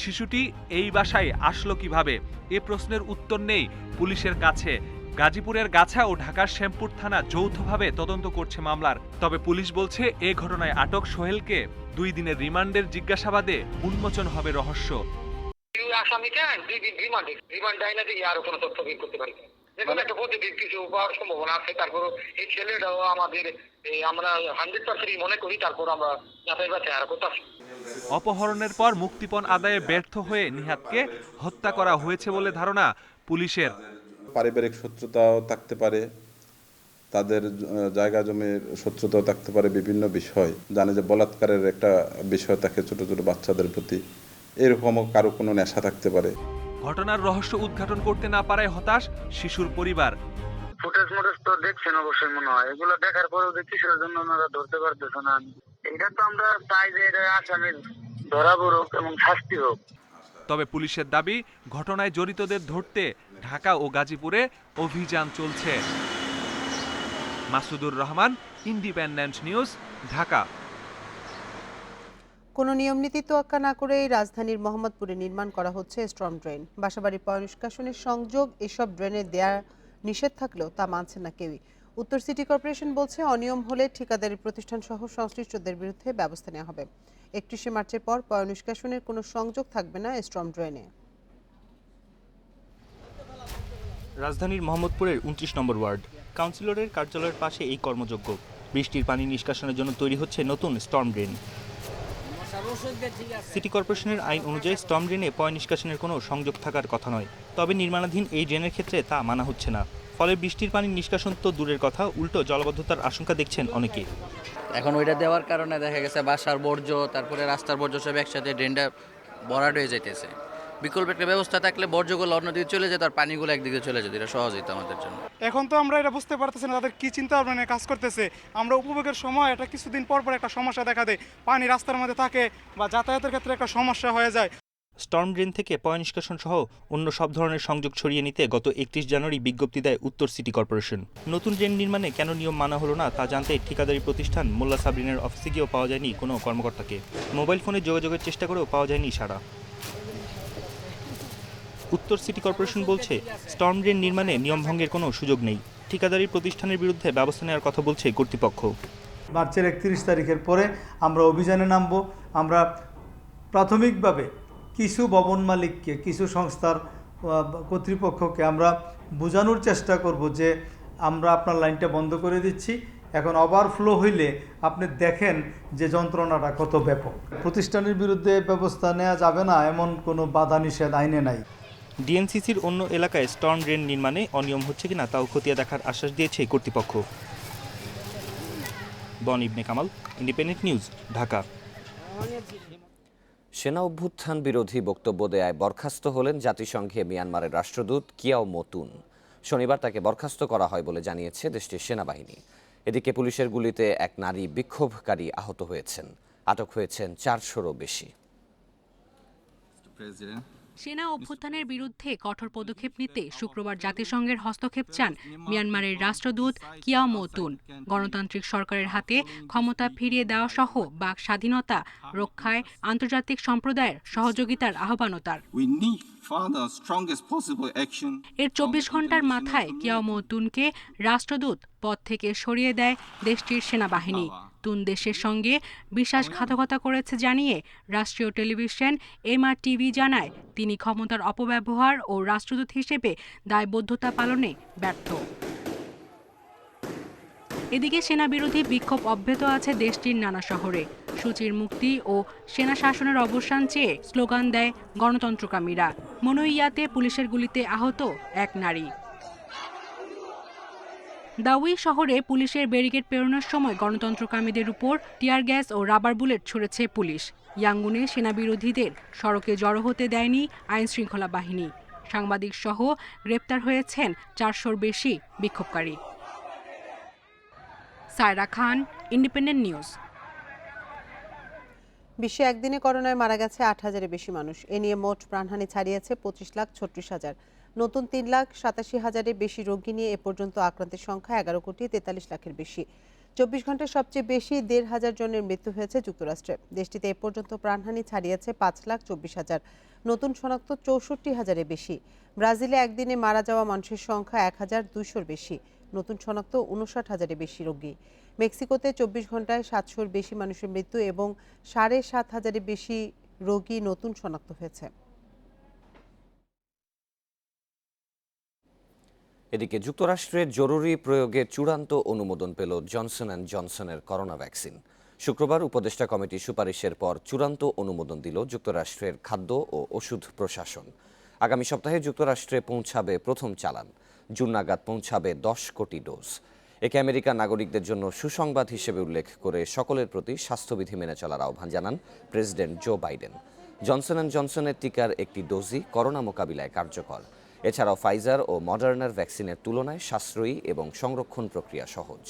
শিশুটি এই বাসায় আসলো কিভাবে, এ প্রশ্নের উত্তর নেই পুলিশের কাছে। গাজীপুরের গাছা ও ঢাকার শ্যামপুর থানা যৌথভাবে তদন্ত করছে মামলার। তবে পুলিশ বলছে এ ঘটনায় আটক সোহেলকে 2 দিনের রিমান্ডের জিজ্ঞাসাবাদে উন্মোচন হবে রহস্য। আসামিকে 2 দিন রিমান্ড আইনা দিয়ে আরো কোনো তথ্য বের করতে পারি, যেখানে একটা পজিটিভ কিছু পাওয়ার সম্ভাবনা আছে। তারপর এই ছেলেটাও আমাদের আমরা 100% মনে করি, তারপর আমরা যাচাই বাছাই আর করতে। অপহরণের পর মুক্তিপণ আদায়ে ব্যর্থ হয়ে নিহাদকে হত্যা করা হয়েছে বলে ধারণা পুলিশের। পারিবারিক শত্রুতাও থাকতে পারে, তাদের জায়গা জমির শত্রুতাও থাকতে পারে, বিভিন্ন বিষয় জানে যে বলাৎকারের একটা বিষয় থাকে ছোট ছোট বাচ্চাদের প্রতি, এরকমও কারো কোনো নেশা থাকতে পারে। ঘটনার রহস্য উদ্ঘাটন করতে না পারায় হতাশ শিশুর পরিবার। ফুটেজ তো দেখছেন অবশ্যই, মনে হয় এগুলো দেখার পরেও দেখছি সেজন্য ওনারা ধরতে পারতেছে না। এটা তো আমরা চাই যে এটা আসামির ধরা পড়ুক এবং শাস্তি হোক। তবে পুলিশের দাবি ঘটনায় জড়িতদের ধরতে ঢাকা ও গাজীপুরে অভিযান চলছে। Masudur Rahman, Independent News, Dhaka. কোনো নিয়মনীতি তোয়াক্কা না করেই রাজধানীর মোহাম্মদপুরে নির্মাণ করা হচ্ছে স্টর্ম ড্রেন। বাসাবাড়ির পয় নিষ্কাশনের সংযোগ এসব ড্রেনে দেয়া নিষেধ থাকলেও তা মানছে না কেউই। উত্তর সিটি কর্পোরেশন বলছে অনিয়ম হলে ঠিকাদারি প্রতিষ্ঠান সহ সংশ্লিষ্টদের বিরুদ্ধে ব্যবস্থা নেওয়া হবে। 31 মার্চের পর পয় নিষ্কাশনের কোনো সংযোগ থাকবে না স্টর্ম ড্রেনে। রাজধানীর মোহাম্মদপুরের 29 নম্বর ওয়ার্ড কাউন্সিলরের কার্যালয়ের পাশে এই কর্মযজ্ঞ। বৃষ্টির পানি নিষ্কাশনের জন্য তৈরি হচ্ছে নতুন স্টর্ম ড্রেন। সিটি কর্পোরেশনের আইন অনুযায়ী স্টর্ম ড্রেনে পয় নিষ্কাশনের কোনো সংযোগ থাকার কথা নয়। তবে নির্মাণাধীন এই ড্রেনের ক্ষেত্রে তা মানা হচ্ছে না। ফলে বৃষ্টির পানি নিষ্কাশন তো দূরের কথা, উল্টো জলাবদ্ধতার আশঙ্কা দেখছেন অনেকে। এখন ওইটা দেওয়ার কারণে দেখা গেছে বাসার বর্জ্য, তারপরে রাস্তার বর্জ্য সব একসাথে ড্রেনটা ভরাট হয়ে যাইতেছে। বিকল্প একটা ব্যবস্থা থাকলে বর্জ্যগুলো অন্যদিকে চলে যেত আর পানিগুলো একদিকে চলে যেত, এটা সহজ হতো আমাদের জন্য। এখন তো আমরা এটা বুঝতে পারতেছি না তাদের কি চিন্তা ভাবনা নিয়ে কাজ করতেছে। আমরা উপভোগের সময় এটা কিছুদিন পর পর একটা সমস্যা দেখা দেয়, পানি রাস্তার মধ্যে থাকে বা যাতায়াতের ক্ষেত্রে একটা সমস্যা হয়ে যায়। স্টর্ম ড্রেন থেকে পয় নিষ্কাশন সহ অন্য সব ধরনের সংযোগ ছড়িয়ে নিতে গত 31 জানুয়ারি বিজ্ঞপ্তি দেয় উত্তর সিটি কর্পোরেশন। নতুন ড্রেন নির্মাণে কেন নিয়ম মানা হলো না তা জানতে ঠিকাদারি প্রতিষ্ঠান মোল্লা সাবরিনের অফিসে গিয়েও পাওয়া যায়নি কোনো কর্মকর্তাকে। মোবাইল ফোনে যোগাযোগের চেষ্টা করেও পাওয়া যায়নি সাড়া। উত্তর সিটি কর্পোরেশন বলছে স্টর্ম ড্রেন নির্মাণে নিয়মভঙ্গের কোনো সুযোগ নেই। ঠিকাদারি প্রতিষ্ঠানের বিরুদ্ধে ব্যবস্থা নেওয়ার কথা বলছে কর্তৃপক্ষ। মার্চের 31 তারিখের পরে আমরা অভিযানে নামব। আমরা প্রাথমিকভাবে কিছু ভবন মালিককে, কিছু সংস্থার কর্তৃপক্ষকে আমরা বোঝানোর চেষ্টা করব যে আমরা আপনার লাইনটা বন্ধ করে দিচ্ছি এখন ওভারফ্লো হইলে আপনি দেখেন যে যন্ত্রণাটা কত ব্যাপক। প্রতিষ্ঠানের বিরুদ্ধে ব্যবস্থা নেওয়া যাবে না এমন কোনো বাধা নিষেধ আইনে নাই। ডিএনসিসির অন্য এলাকায় স্টর্ম ড্রেন নির্মাণে অনিয়ম হচ্ছে কিনা তাও খতিয়ে দেখার আশ্বাস দিয়েছে কর্তৃপক্ষ। বন ইবনে কামাল, ইন্ডিপেন্ডেন্ট নিউজ, ঢাকা। সেনা অভ্যুত্থান বিরোধী বক্তব্য দেয়ায় বরখাস্ত হলেন জাতিসংঘে মিয়ানমারের রাষ্ট্রদূত কিয়াও মোতুন। শনিবার তাকে বরখাস্ত করা হয় বলে জানিয়েছে দেশটির সেনাবাহিনী। এদিকে পুলিশের গুলিতে এক নারী বিক্ষোভকারী আহত হয়েছেন। আটক হয়েছেন 400-রও বেশি। সেনা অভ্যুত্থানের বিরুদ্ধে কঠোর পদক্ষেপ নিতে শুক্রবার জাতিসংঘের হস্তক্ষেপ চান মিয়ানমারের রাষ্ট্রদূত কিয়াও মোতুন। গণতান্ত্রিক সরকারের হাতে ক্ষমতা ফিরিয়ে দেওয়া সহ বাক স্বাধীনতা রক্ষায় আন্তর্জাতিক সম্প্রদায়ের সহযোগিতার আহ্বান তার। এর 24 ঘন্টার মাথায় কিয়াও মোতুনকে রাষ্ট্রদূত পদ থেকে সরিয়ে দেয় দেশটির সেনাবাহিনী। তুন দেশের সঙ্গে বিশ্বাসঘাতকতা করেছে জানিয়ে রাষ্ট্রীয় টেলিভিশন MRTV জানায় তিনি ক্ষমতার অপব্যবহার ও রাষ্ট্রদূত হিসেবে দায়বদ্ধতা পালনে ব্যর্থ। এদিকে সেনাবিরোধী বিক্ষোভ অব্যাহত আছে দেশটির নানা শহরে। সূচির মুক্তি ও সেনা শাসনের অবসান চেয়ে স্লোগান দেয় গণতন্ত্রকামীরা। মনোইয়াতে পুলিশের গুলিতে আহত এক নারী। দাউই শহরে পুলিশের ব্যারিকেড পেরোনোর সময় গণতন্ত্রকামীদের উপর টিয়ার গ্যাস ও রাবার বুলেট ছুড়েছে পুলিশ। ইয়াঙ্গুনে সেনাবিরোধীদের সড়কে জড়ো হতে দেয়নি আইন শৃঙ্খলা বাহিনী। সাংবাদিক সহ গ্রেপ্তার হয়েছেন 400-র বেশি বিক্ষোভকারী। সায়রা খান, ইন্ডিপেন্ডেন্ট নিউজ। বিশ্বে একদিনে করোনায় মারা গেছে 8,000-এর বেশি মানুষ। এ নিয়ে মোট প্রাণহানি ছাড়িয়েছে 25,36,000। নতুন 3,87,000-এর বেশি রোগী নিয়ে এ পর্যন্ত আক্রান্তের সংখ্যা 11,43,00,000-এর বেশি। 24 ঘন্টায় সবচেয়ে বেশি 1,500 জনের মৃত্যু হয়েছে যুক্তরাষ্ট্রে। দেশটিতে এ পর্যন্ত প্রাণহানি ছাড়িয়েছে 5,24,000। নতুন শনাক্ত 64,000-এর বেশি। ব্রাজিলে একদিনে মারা যাওয়া মানুষের সংখ্যা 1,200-র বেশি। নতুন শনাক্ত 59,000-এর বেশি রোগী। মেক্সিকোতে 24 ঘন্টায় 700-র বেশি মানুষের মৃত্যু এবং 7,500-এর বেশি রোগী নতুন শনাক্ত হয়েছে। এদিকে যুক্তরাষ্ট্রের জরুরি প্রয়োগে চূড়ান্ত অনুমোদন পেল জনসন অ্যান্ড জনসনের করোনা ভ্যাকসিন। শুক্রবার উপদেষ্টা কমিটির সুপারিশের পর চূড়ান্ত অনুমোদন দিল যুক্তরাষ্ট্রের খাদ্য ও ওষুধ প্রশাসন। আগামী সপ্তাহে যুক্তরাষ্ট্রে পৌঁছাবে প্রথম চালান। জুন নাগাদ পৌঁছাবে 10 কোটি ডোজ। একে আমেরিকার নাগরিকদের জন্য সুসংবাদ হিসেবে উল্লেখ করে সকলের প্রতি স্বাস্থ্যবিধি মেনে চলার আহ্বান জানান president Joe Biden. Johnson and জনসনের টিকার একটি ডোজই করোনা মোকাবিলায় কার্যকর। এছাড়াও ফাইজার ও মডার্নার ভ্যাকসিনের তুলনায় সাশ্রয়ী এবং সংরক্ষণ প্রক্রিয়া সহজ।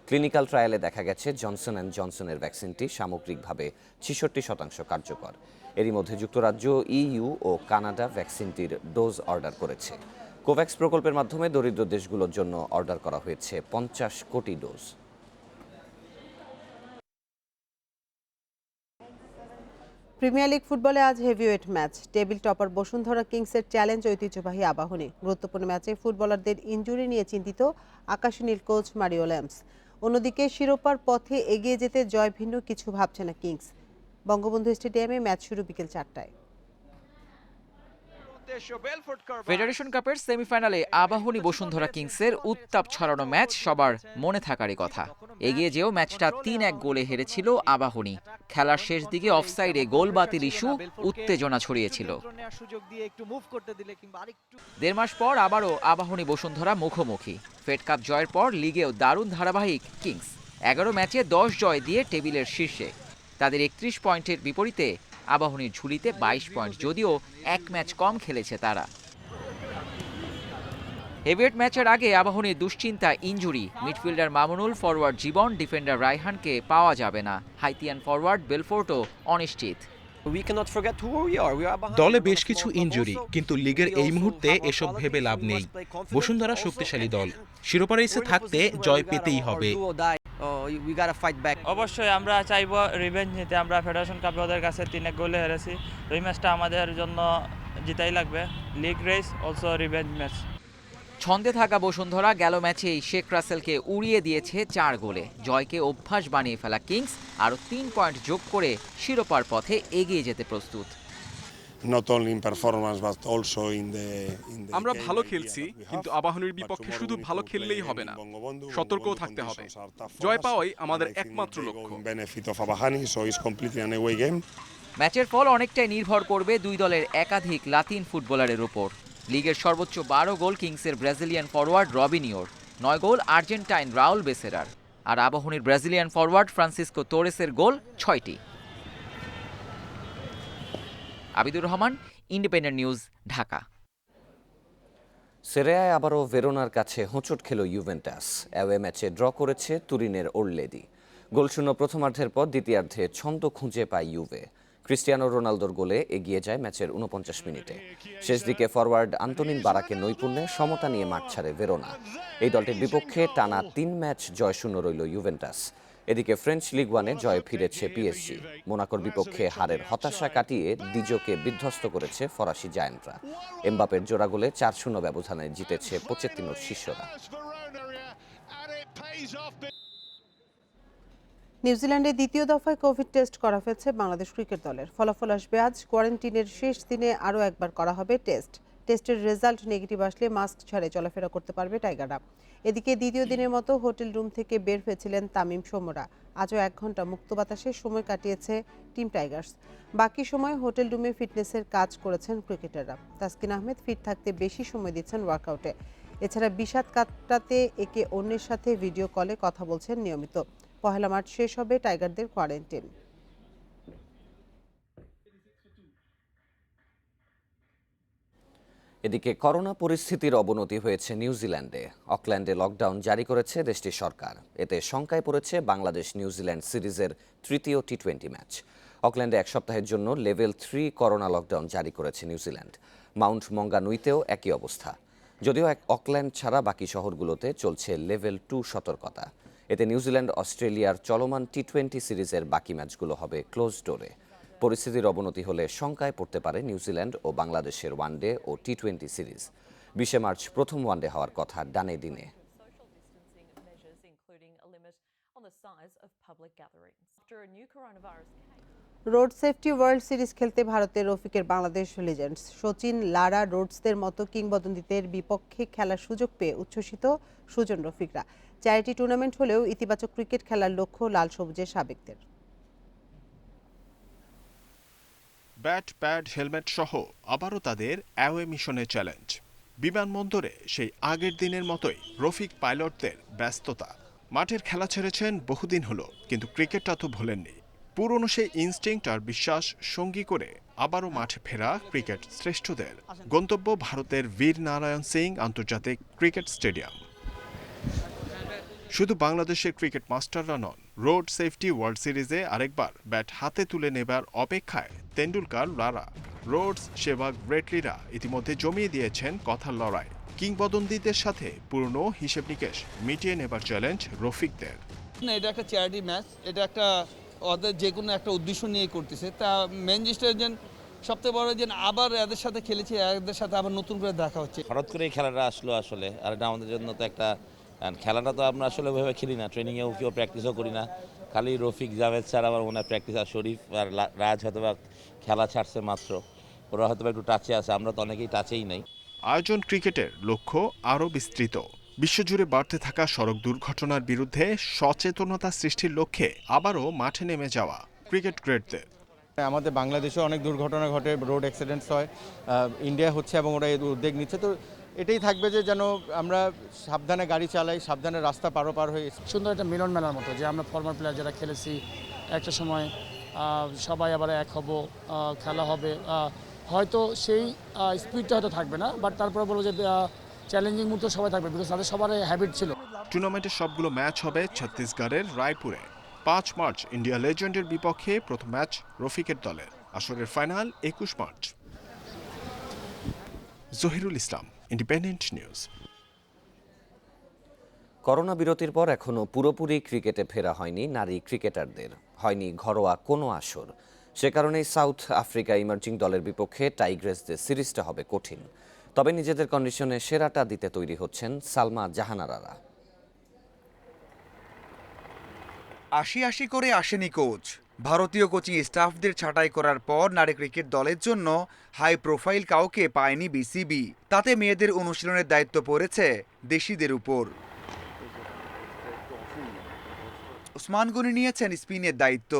ক্লিনিক্যাল ট্রায়ালে দেখা গেছে জনসন অ্যান্ড জনসনের ভ্যাকসিনটি সামগ্রিকভাবে 66% কার্যকর। এরই মধ্যে যুক্তরাজ্য, EU ও কানাডা ভ্যাকসিনটির ডোজ অর্ডার করেছে। কোভ্যাক্স প্রকল্পের মাধ্যমে দরিদ্র দেশগুলোর জন্য অর্ডার করা হয়েছে 50 কোটি ডোজ। প্রিমিয়ার লিগ ফুটবলে আজ heavyweight match. Table topper Bashundhara কিংসের চ্যালেঞ্জ ঐতিহ্যবাহী আবাহনী। গুরুত্বপূর্ণ ম্যাচে ফুটবলারদের ইনজুরি নিয়ে চিন্তিত আকাশী নীল কোচ মারিও ল্যাম্পস। অন্যদিকে শিরোপার পথে এগিয়ে যেতে জয় ভিন্ন কিছু ভাবছে না কিংস। বঙ্গবন্ধু স্টেডিয়ামে ম্যাচ শুরু বিকেল 4টায়। ফেডারেশন কাপের সেমিফাইনালে আবাহনী বসুন্ধরা কিংসের উত্তাপ ছড়ানো ম্যাচ সবার মনে থাকারই কথা। এগিয়ে যেও ম্যাচটা 3-1 গোলে হেরেছিল আবাহনী। খেলার শেষ দিকে অফসাইডে গোল বাতিল ইস্যু উত্তেজনা ছড়িয়েছিল। 1.5 মাস পর আবারও আবাহনী বসুন্ধরা মুখোমুখি। ফেড কাপ জয়ের পর লিগেও দারুণ ধারাবাহিক কিংস। 11 ম্যাচে 10 জয় দিয়ে টেবিলের শীর্ষে। তাদের 31 পয়েন্টের বিপরীতে আবাহনীর ঝুলিতে 22 পয়েন্ট, যদিও 1 ম্যাচ কম খেলেছে তারা। হেভিওয়েট ম্যাচের আগে আবাহনীর দুশ্চিন্তা ইনজুরি। মিডফিল্ডার মামুনুল, ফরওয়ার্ড জীবন, ডিফেন্ডার রায়হানকে পাওয়া যাবে না। হাইতিয়ান ফরওয়ার্ড বেলফোর্টও অনিশ্চিত। দলে বেশ কিছু ইনজুরি, কিন্তু লিগের এই মুহূর্তে এসব ভেবে লাভ নেই। বসুন্ধরা শক্তিশালী দল, শিরোপা রেসে থাকতে জয় পেতেই হবে। অবশ্যই আমরা চাইবো রিভেঞ্জ নিতে। আমরা ফেডারেশন কাপে ওদের কাছে 3-1 গোলে হেরেছি। এই ম্যাচটা আমাদের জন্য জিতাই লাগবে। League race also revenge match. ছন্দে থাকা বসুন্ধরা গেল ম্যাচেই শেখ রাসেলকে উড়িয়ে দিয়েছে 4 গোলে। জয়কে অভ্যাস বানিয়ে ফেলা কিংস আরও 3 পয়েন্ট যোগ করে শিরোপার পথে এগিয়ে যেতে প্রস্তুত। not only in performance but also in the আমরা ভালো খেলছি, কিন্তু আবাহনীর বিপক্ষে শুধু ভালো খেললেই হবে না, সতর্কও থাকতে হবে। জয় পাওয়াই আমাদের একমাত্র লক্ষ্য। benefit of Abahani, so it's completely an away game. ম্যাচের ফল অনেকটাই নির্ভর করবে দুই দলের একাধিক লাতিন ফুটবলারের উপর। লিগের সর্বোচ্চ 12 গোল কিংসের ব্রাজিলিয়ান ফরওয়ার্ড রবিনিওর, 9 গোল আর্জেন্টাইন রাউল বেসেরার, আর আবাহনীর ব্রাজিলিয়ান ফরওয়ার্ড ফ্রান্সিসকো তোরেসের গোল 6টি। Abidur Rahman, Independent News, Dhaka. সেরিয়ায় আবারও ভেরোনার কাছে হোঁচট খেল ইউভেন্টাস। অ্যাওয়ে ম্যাচে ড্র করেছে তুরিনের ওরলেদি। গোলশূন্য প্রথমার্ধের পর দ্বিতীয়ার্ধে ছন্দ খুঁজে পায় ইউভে। ক্রিস্টিয়ানো রোনালদোর গোলে এগিয়ে যায় ম্যাচের 49 মিনিটে। শেষ দিকে ফরওয়ার্ড আন্তোনিন বারাকের নৈপুণ্যে সমতা নিয়ে মাঠ ছাড়ে ভেরোনা। এই দলটির বিপক্ষে টানা 3 ম্যাচ জয়শূন্য রইল ইউভেন্টাস। এদিকে ফ্রেঞ্চ লিগ ওয়ানে জয়ে ফিরেছে পিএসজি। মোনাকোর বিপক্ষে হারের হতাশা কাটিয়ে দিজোকে বিধ্বস্ত করেছে ফরাসি জায়ান্টরা। এমবাপের জোড়া গোলে 4-0 ব্যবধানে জিতেছে পোচেত্তিনোর শিষ্যরা। নিউজিল্যান্ডে দ্বিতীয় দফায় কোভিড টেস্ট করা হয়েছে বাংলাদেশ ক্রিকেট দলের। ফলাফল আসবে আজ। কোয়ারেন্টিনের শেষ দিনে আরও একবার করা হবে টেস্টের রেজাল্ট নেগেটিভ আসলে মাস্ক ছাড়ে চলাফেরা করতে পারবে টাইগাররা। এদিকে দ্বিতীয় দিনের মতো হোটেল রুম থেকে বের হয়েছিলেন তামিম সৌম্যরা। আজও 1 ঘন্টা মুক্ত বাতাসে সময় কাটিয়েছে টিম টাইগার্স। বাকি সময় হোটেল রুমে ফিটনেসের কাজ করেছেন ক্রিকেটাররা। তাসকিন আহমেদ ফিট থাকতে বেশি সময় দিচ্ছেন ওয়ার্কআউটে। এছাড়া বিষাদ কাটাতে একে অন্যের সাথে ভিডিও কলে কথা বলছেন নিয়মিত। 1 মার্চ শেষ হবে টাইগারদের কোয়ারেন্টাইন। এদিকে করোনা পরিস্থিতির অবনতি হয়েছে নিউজিল্যান্ডে। অকল্যান্ডে লকডাউন জারি করেছে দেশটির সরকার। এতে শঙ্কায় পড়েছে বাংলাদেশ নিউজিল্যান্ড সিরিজের তৃতীয় টি-20 ম্যাচ। অকল্যান্ডে 1 সপ্তাহের জন্য লেভেল 3 করোনা লকডাউন জারি করেছে নিউজিল্যান্ড। মাউন্ট মঙ্গানুইতেও একই অবস্থা। যদিও অকল্যান্ড ছাড়া বাকি শহরগুলোতে চলছে লেভেল 2 সতর্কতা। এতে নিউজিল্যান্ড অস্ট্রেলিয়ার চলমান টি-20 সিরিজের বাকি ম্যাচগুলো হবে ক্লোজ ডোরে। পরিস্থিতির অবনতি হলে শঙ্কায় পড়তে পারে নিউজিল্যান্ড ও বাংলাদেশের ওয়ানডে ও টি-20 সিরিজ। 20 মার্চ প্রথম ওয়ানডে হওয়ার কথা ডানে দিনে। রোড সেফটি ওয়ার্ল্ড সিরিজ খেলতে ভারতের রফিকের বাংলাদেশ লিজেন্ডস সচিন, লারা, রোডসদের মতো কিংবদন্তিদের বিপক্ষে খেলার সুযোগ পেয়ে উচ্ছ্বসিত সুজন রফিকরা। চ্যারিটি টুর্নামেন্ট হলেও ইতিবাচক ক্রিকেট খেলার লক্ষ্য লাল সবুজের সাবেকদের। ব্যাট, প্যাড, হেলমেট সহ আবারও তাদের অ্যাওয়ে মিশনের চ্যালেঞ্জ। বিমানবন্দরে সেই আগের দিনের মতোই রফিক পাইলটদের ব্যস্ততা। মাঠের খেলা ছেড়েছেন বহুদিন হলো, কিন্তু ক্রিকেটটা তো ভোলেননি। পুরনো সেই ইনস্টিংক্ট আর বিশ্বাস সঙ্গী করে আবারও মাঠে ফেরা ক্রিকেট শ্রেষ্ঠদের। গন্তব্য ভারতের বীর নারায়ণ সিং আন্তর্জাতিক ক্রিকেট স্টেডিয়াম। শুধু বাংলাদেশের ক্রিকেট মাস্টাররা নন, রোড সেফটি ওয়ার্ল্ড সিরিজে আরেকবার ব্যাট হাতে তুলে নেবার অপেক্ষায় তেন্ডুলকার, লারা, রোডস, সেবাগ, ব্রেটলিরা ইতিমধ্যে জমিয়ে দিয়েছেন কথার লড়াই। কিংবদন্তিদের সাথে পুরনো হিসেব নিকেশ মিটিয়ে নেবার চ্যালেঞ্জ রফিকদের। এটা একটা চ্যারিটি ম্যাচ, এটা একটা ওদের যে কোনো একটা উদ্দেশ্য নিয়ে করতেছে। তা মেন জিনিসটা যে সবথেকে বড় যে আবার এদের সাথে খেলেছি, এদের সাথে আবার নতুন করে দেখা হচ্ছে। হঠাৎ করে এই খেলাটা আসলো আসলে, আর এটা আমাদের জন্য তো একটা খেলাটা তো আমরা আসলে ওইভাবে খেলি না, ট্রেনিংয়েও কেউ প্র্যাকটিসও করি না। খালি রফিক, জাভেদ স্যার আমার মনে হয় প্র্যাকটিস, আর শরীফ আর রাজ হয়তো বা খেলা ছাড়ছে মাত্র, ওরা হয়তো একটু টাচে আছে, আমরা তো অনেকেই টাচেই নেই। আয়োজন ক্রিকেটের লক্ষ্য আরও বিস্তৃত। বিশ্বজুড়ে বাড়তে থাকা সড়ক দুর্ঘটনার বিরুদ্ধে সচেতনতা সৃষ্টির লক্ষ্যে আবারও মাঠে নেমে যাওয়া ক্রিকেট গ্রেডদের। আমাদের বাংলাদেশে অনেক দুর্ঘটনা ঘটে, রোড অ্যাক্সিডেন্টস হয়, ইন্ডিয়া হচ্ছে এবং ওরা এই উদ্যোগ নিচ্ছে। তো এটাই থাকবে যে যেন আমরা সাবধানে গাড়ি চালাই, সাবধানে রাস্তা পার হয়ে। সুন্দর একটা মিলন মেলার মতো, যে আমরা ফরমার প্লেয়ার যারা খেলেছি একটা সময় সবাই আবার এক হব, খেলা হবে। হয়তো সেই স্পিডটা হয়তো থাকবে না, বাট তারপরে বলবো যে চ্যালেঞ্জিং মুহূর্ত সবাই থাকবে, বিকজ তাদের সবার হ্যাবিট ছিল। টুর্নামেন্টের সবগুলো ম্যাচ হবে ছত্তিশগড়ের রায়পুরে। 5 মার্চ ইন্ডিয়া লেজেন্ডের বিপক্ষে প্রথম ম্যাচ রফিকের দলের। আসরের ফাইনাল 21 মার্চ। জহিরুল ইসলাম, ইন্ডিপেন্ডেন্ট নিউজ। করোনা বিরতির পর এখনও পুরোপুরি ক্রিকেটে ফেরা হয়নি নারী ক্রিকেটারদের। হয়নি ঘরোয়া কোনো আসর। সে কারণেই সাউথ আফ্রিকা ইমার্জিং দলের বিপক্ষে টাইগ্রেসদের সিরিজটা হবে কঠিন। তবে নিজেদের কন্ডিশনে সেরাটা দিতে তৈরি হচ্ছেন সালমা জাহানারারা। ৮০ করে আসেনি কোচ, ভারতীয় কোচিং স্টাফদের ছাঁটাই করার পর নারী ক্রিকেট দলের জন্য হাই প্রোফাইল কাউকে পায়নি বিসিবি। তাতে মেয়েদের অনুশীলনের দায়িত্ব পড়েছে দেশিদের উপর। ওসমান গনি নিয়েছেন স্পিনের দায়িত্ব।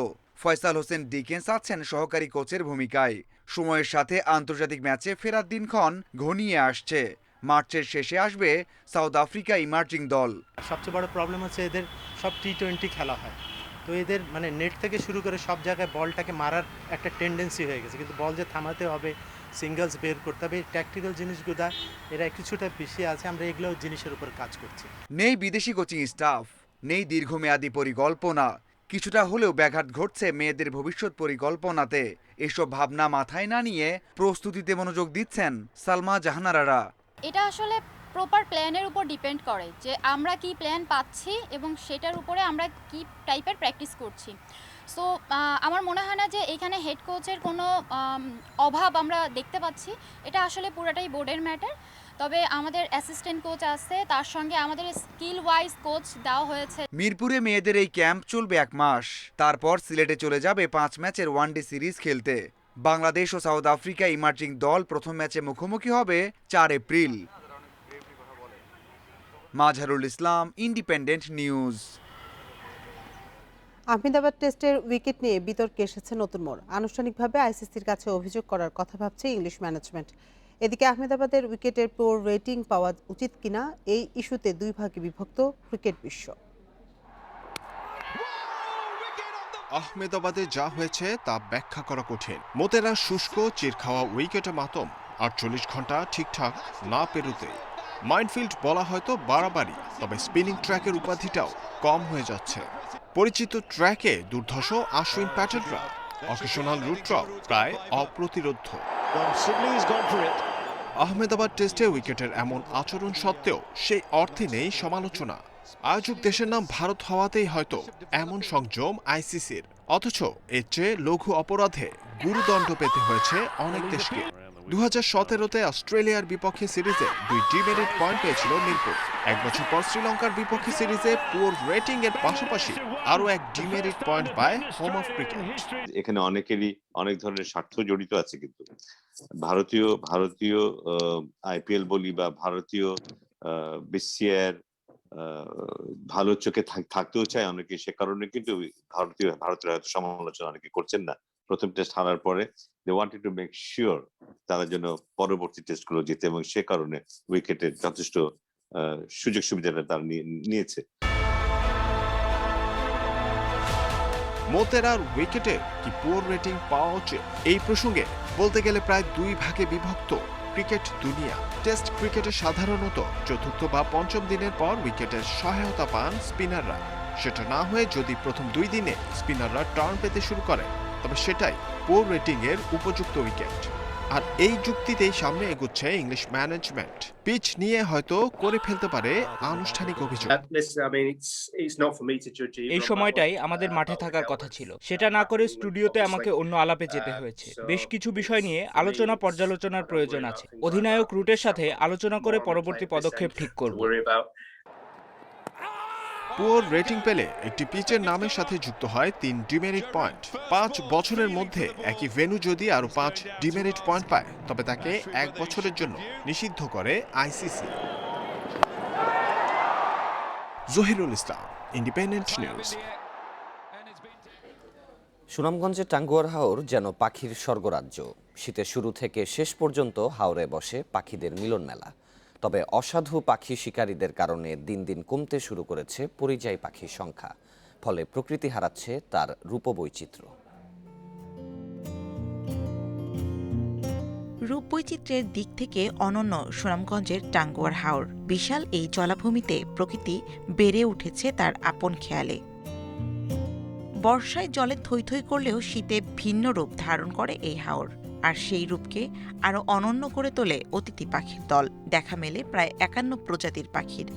ফয়সাল হোসেন ডিকেন্স আছেন সহকারী কোচের ভূমিকায়। সময়ের সাথে আন্তর্জাতিক ম্যাচে ফেরার দিনক্ষণ ঘনিয়ে আসছে। মার্চের শেষে আসবে সাউথ আফ্রিকা ইমার্জিং দল। সবচেয়ে বড় প্রবলেম হচ্ছে এদের সব টি-20 খেলা হয়, তো এদের মানে নেট থেকে শুরু করে সব জায়গায় বলটাকে মারার একটা টেন্ডেন্সি হয়ে গেছে, কিন্তু বল যে থামাতে হবে, সিঙ্গলস বের করতে হবে, ট্যাকটিক্যাল জিনিসগুলো এরা কিছুটা পিছিয়ে আছে। আমরা এগুলো জিনিসের উপর কাজ করছি। নেই বিদেশি কোচিং স্টাফ, নেই দীর্ঘমেয়াদী পরিকল্পনা, কিছুটা হলেও ব্যাঘাত ঘটছে মেয়েদের ভবিষ্যৎ পরিকল্পনাতে। এসব ভাবনা মাথায় না নিয়ে প্রস্তুতিতে মনোযোগ দিচ্ছেন সালমা জাহানারারা। এটা আসলে প্রপার প্ল্যানের উপর ডিপেন্ড করে যে আমরা কি প্ল্যান পাচ্ছি এবং সেটার উপরে আমরা কি টাইপের প্র্যাকটিস করছি। সো আমার মনে হয় না যে এখানে হেড কোচের কোনো অভাব আমরা দেখতে পাচ্ছি। এটা আসলে পুরোটাই বোর্ডের ম্যাটার। তবে আমাদের অ্যাসিস্ট্যান্ট কোচ আছে, তার সঙ্গে আমাদের স্কিল ওয়াইজ কোচ দেওয়া হয়েছে। মিরপুরে মেয়েদের এই ক্যাম্প চলবে 1 মাস, তারপর সিলেটে চলে যাবে 5 ম্যাচের ওয়ানডে সিরিজ খেলতে। বাংলাদেশ ও সাউথ আফ্রিকা ইমার্জিং দল প্রথম ম্যাচে মুখোমুখি হবে 4 April. Mazharul Islam, independent news. Ahmedabad টেস্টের উইকেট নিয়ে বিতর্কে এসেছে নতুন মোড়। আনুষ্ঠানিকভাবে আইসিসির কাছে অভিযোগ করার কথা ভাবছে ইংলিশ ম্যানেজমেন্ট। এদিকে আহমেদাবাদের উইকেটের পুর রেটিং পাওয়া উচিত কিনা এই ইস্যুতে দুই ভাগে বিভক্ত ক্রিকেট বিশ্ব। আহমেদাবাদে যা হয়েছে তা ব্যাখ্যা করা কঠিন। মোতেরা শুষ্ক চিরখাওয়া উইকেটে মাতম 48 ঘন্টা ঠিকঠাক না পেরোতে। মাইনফিল্ড বলা হয়তো বাড়াবাড়ি, তবে স্পিনিং ট্র্যাকের উপাধিটাও কম হয়ে যাচ্ছে। পরিচিত ট্র্যাকে দুর্ধর্ষ আশ্বিন প্যাটেলরা, অকেশনাল রুটরাও প্রায় অপ্রতিরোধ্য। আহমেদাবাদ টেস্টে উইকেটের এমন আচরণ সত্ত্বেও সেই অর্থে নেই সমালোচনা। আয়োজক দেশের নাম ভারত হওয়াতেই হয়তো এমন সংযম আইসিসির, অথচ এর চেয়ে লঘু অপরাধে গুরুদণ্ড পেতে হয়েছে অনেক দেশকে। 2017-তে অস্ট্রেলিয়ার বিপক্ষে সিরিজে 2 ডিমেরিট পয়েন্ট পেয়েছিল মিরপুর। 1 বছর পর শ্রীলঙ্কার বিপক্ষে সিরিজে পুয়ার রেটিং এর পাশাপাশি আরও 1 ডিমেরিট পয়েন্ট পায় হোম অফ ক্রিকেট। এখানে অনেকেরই অনেক ধরনের স্বার্থ জড়িত আছে, কিন্তু ভারতীয় আইপিএল বলি বা ভারতীয় বিসিআর ভালো চোখে থাকতেও চায় অনেকে। সে কারণে কিন্তু ভারতের হয়তো সমালোচনা অনেকে করছেন না। প্রথম টেস্ট হারার পরে they wanted to make sure তারা যেন পরবর্তী টেস্টগুলো জিতে, এবং সে কারণে উইকেটের যথেষ্ট সুযোগ সুবিধাটা তারা নিয়েছে। মোতেরার উইকেটে কি পুয়ার রেটিং পাওয়া উচিত, এই প্রসঙ্গে বলতে গেলে প্রায় 2 ভাগে বিভক্ত ক্রিকেট দুনিয়া। টেস্ট ক্রিকেটে সাধারণত চতুর্থ বা পঞ্চম দিনের পর উইকেটের সহায়তা পান স্পিনাররা। সেটা না হয়ে যদি প্রথম 2 দিনে স্পিনাররা টার্ন পেতে শুরু করে, তবে সেটাই পুয়ার রেটিং এর উপযুক্ত উইকেট। আর এই যুক্তিতেই সামনে এগোচ্ছে ইংলিশ ম্যানেজমেন্ট। পিচ নিয়ে হয়তো করে ফেলতে পারে আনুষ্ঠানিক অভিযোগ। এই সময়টাই আমাদের মাঠে থাকার কথা ছিল, সেটা না করে স্টুডিওতে আমাকে অন্য আলাপে যেতে হয়েছে। বেশ কিছু বিষয় নিয়ে আলোচনা পর্যালোচনার প্রয়োজন আছে। অধিনায়ক রুটের সাথে আলোচনা করে পরবর্তী পদক্ষেপ ঠিক করব। পুয়ার রেটিং পেলে একটি পিচের নামের সাথে যুক্ত হয় 3 ডিমেরিট পয়েন্ট। 5 বছরের মধ্যে একই ভেন্যু যদি আরো 5 ডিমেরিট পয়েন্ট পায়, তবে তাকে 1 বছরের জন্য নিষিদ্ধ করে আইসিসি। জহিরুল ইসলাম, ইন্ডিপেন্ডেন্ট নিউজ। সুনামগঞ্জের টাঙ্গুয়ার হাওর যেন পাখির স্বর্গরাজ্য। শীতের শুরু থেকে শেষ পর্যন্ত হাওরে বসে পাখিদের মিলন মেলা। তবে অসাধু পাখি শিকারীদের কারণে দিন দিন কমতে শুরু করেছে পরিযায়ী পাখির সংখ্যা। ফলে প্রকৃতি হারাচ্ছে তার রূপবৈচিত্র্য। রূপবৈচিত্র্যের দিক থেকে অনন্য সুনামগঞ্জের টাঙ্গুয়ার হাওর। বিশাল এই জলাভূমিতে প্রকৃতি বেড়ে উঠেছে তার আপন খেয়ালে। বর্ষায় জলে থই থই করলেও শীতে ভিন্ন রূপ ধারণ করে এই হাওর। আর সেই রূপকে আরও অনন্য করে তোলে অতিথি পাখির দল। দেখা মেলে প্রায় 51 প্রজাতির পাখির।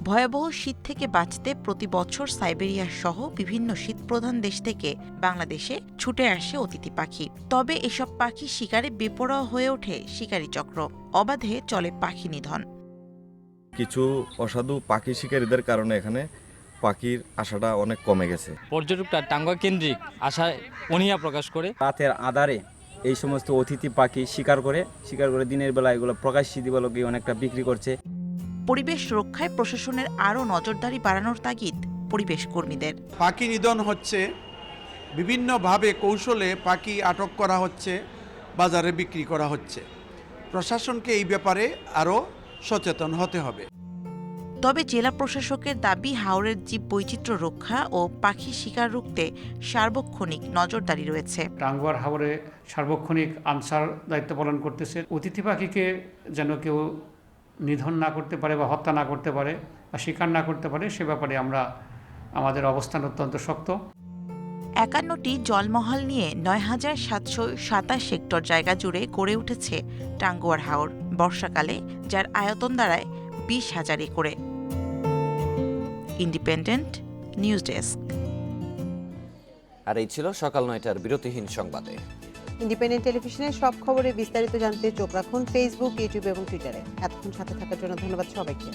ভয়াবহ শীত থেকে বাঁচতে প্রতি বছর সাইবেরিয়া সহ বিভিন্ন শীতপ্রধান দেশ থেকে বাংলাদেশে ছুটে আসে অতিথি পাখি। তবে এসব পাখি শিকারে বেপরোয়া হয়ে ওঠে শিকারী চক্র। অবাধে চলে পাখি নিধন। কিছু অসাধু পাখি শিকারীদের কারণে এখানে পাখির আশাটা অনেক কমে গেছে। পর্যটকরা টাঙ্গুয়া কেন্দ্রিক আশায় অনীহা প্রকাশ করে। রাতের আধারে এই সমস্ত অতিথি পাখি শিকার করে দিনের বেলা এগুলো প্রকাশ্যে দিবালোকে অনেকটা বিক্রি করছে। পরিবেশ রক্ষায় প্রশাসনের আরও নজরদারি বাড়ানোর তাগিদ পরিবেশ কর্মীদের। পাখি নিধন হচ্ছে, বিভিন্নভাবে কৌশলে পাখি আটক করা হচ্ছে, বাজারে বিক্রি করা হচ্ছে। প্রশাসনকে এই ব্যাপারে আরও সচেতন হতে হবে। তবে জেলা প্রশাসকের দাবি হাওরের জীববৈচিত্র্য রক্ষা ও পাখি শিকার রুখতে সার্বক্ষণিক নজরদারি রয়েছে। টাঙ্গুয়ার হাওরে সার্বক্ষণিক আনসার দায়িত্ব পালন করতেছে। অতিথি পাখিকে যেন কেউ নিধন না করতে পারে বা হত্যা না করতে পারে বা শিকার না করতে পারে সে ব্যাপারে আমাদের অবস্থান অত্যন্ত শক্ত। 51টি জলমহল নিয়ে ৯,৭২৭ হেক্টর জায়গা জুড়ে গড়ে উঠেছে টাঙ্গুয়ার হাওর। বর্ষাকালে যার আয়তন দাঁড়ায় 20,000 একরে। Independent news desk. আর এই ছিল সকাল 9টার বিরতিহীন সংবাদে। ইন্ডিপেন্ডেন্ট টেলিভিশনের সব খবরে বিস্তারিত জানতে চোখ রাখুন ফেসবুক, ইউটিউব এবং টুইটারে। এতক্ষণ সাথে থাকার জন্য ধন্যবাদ সবাইকে।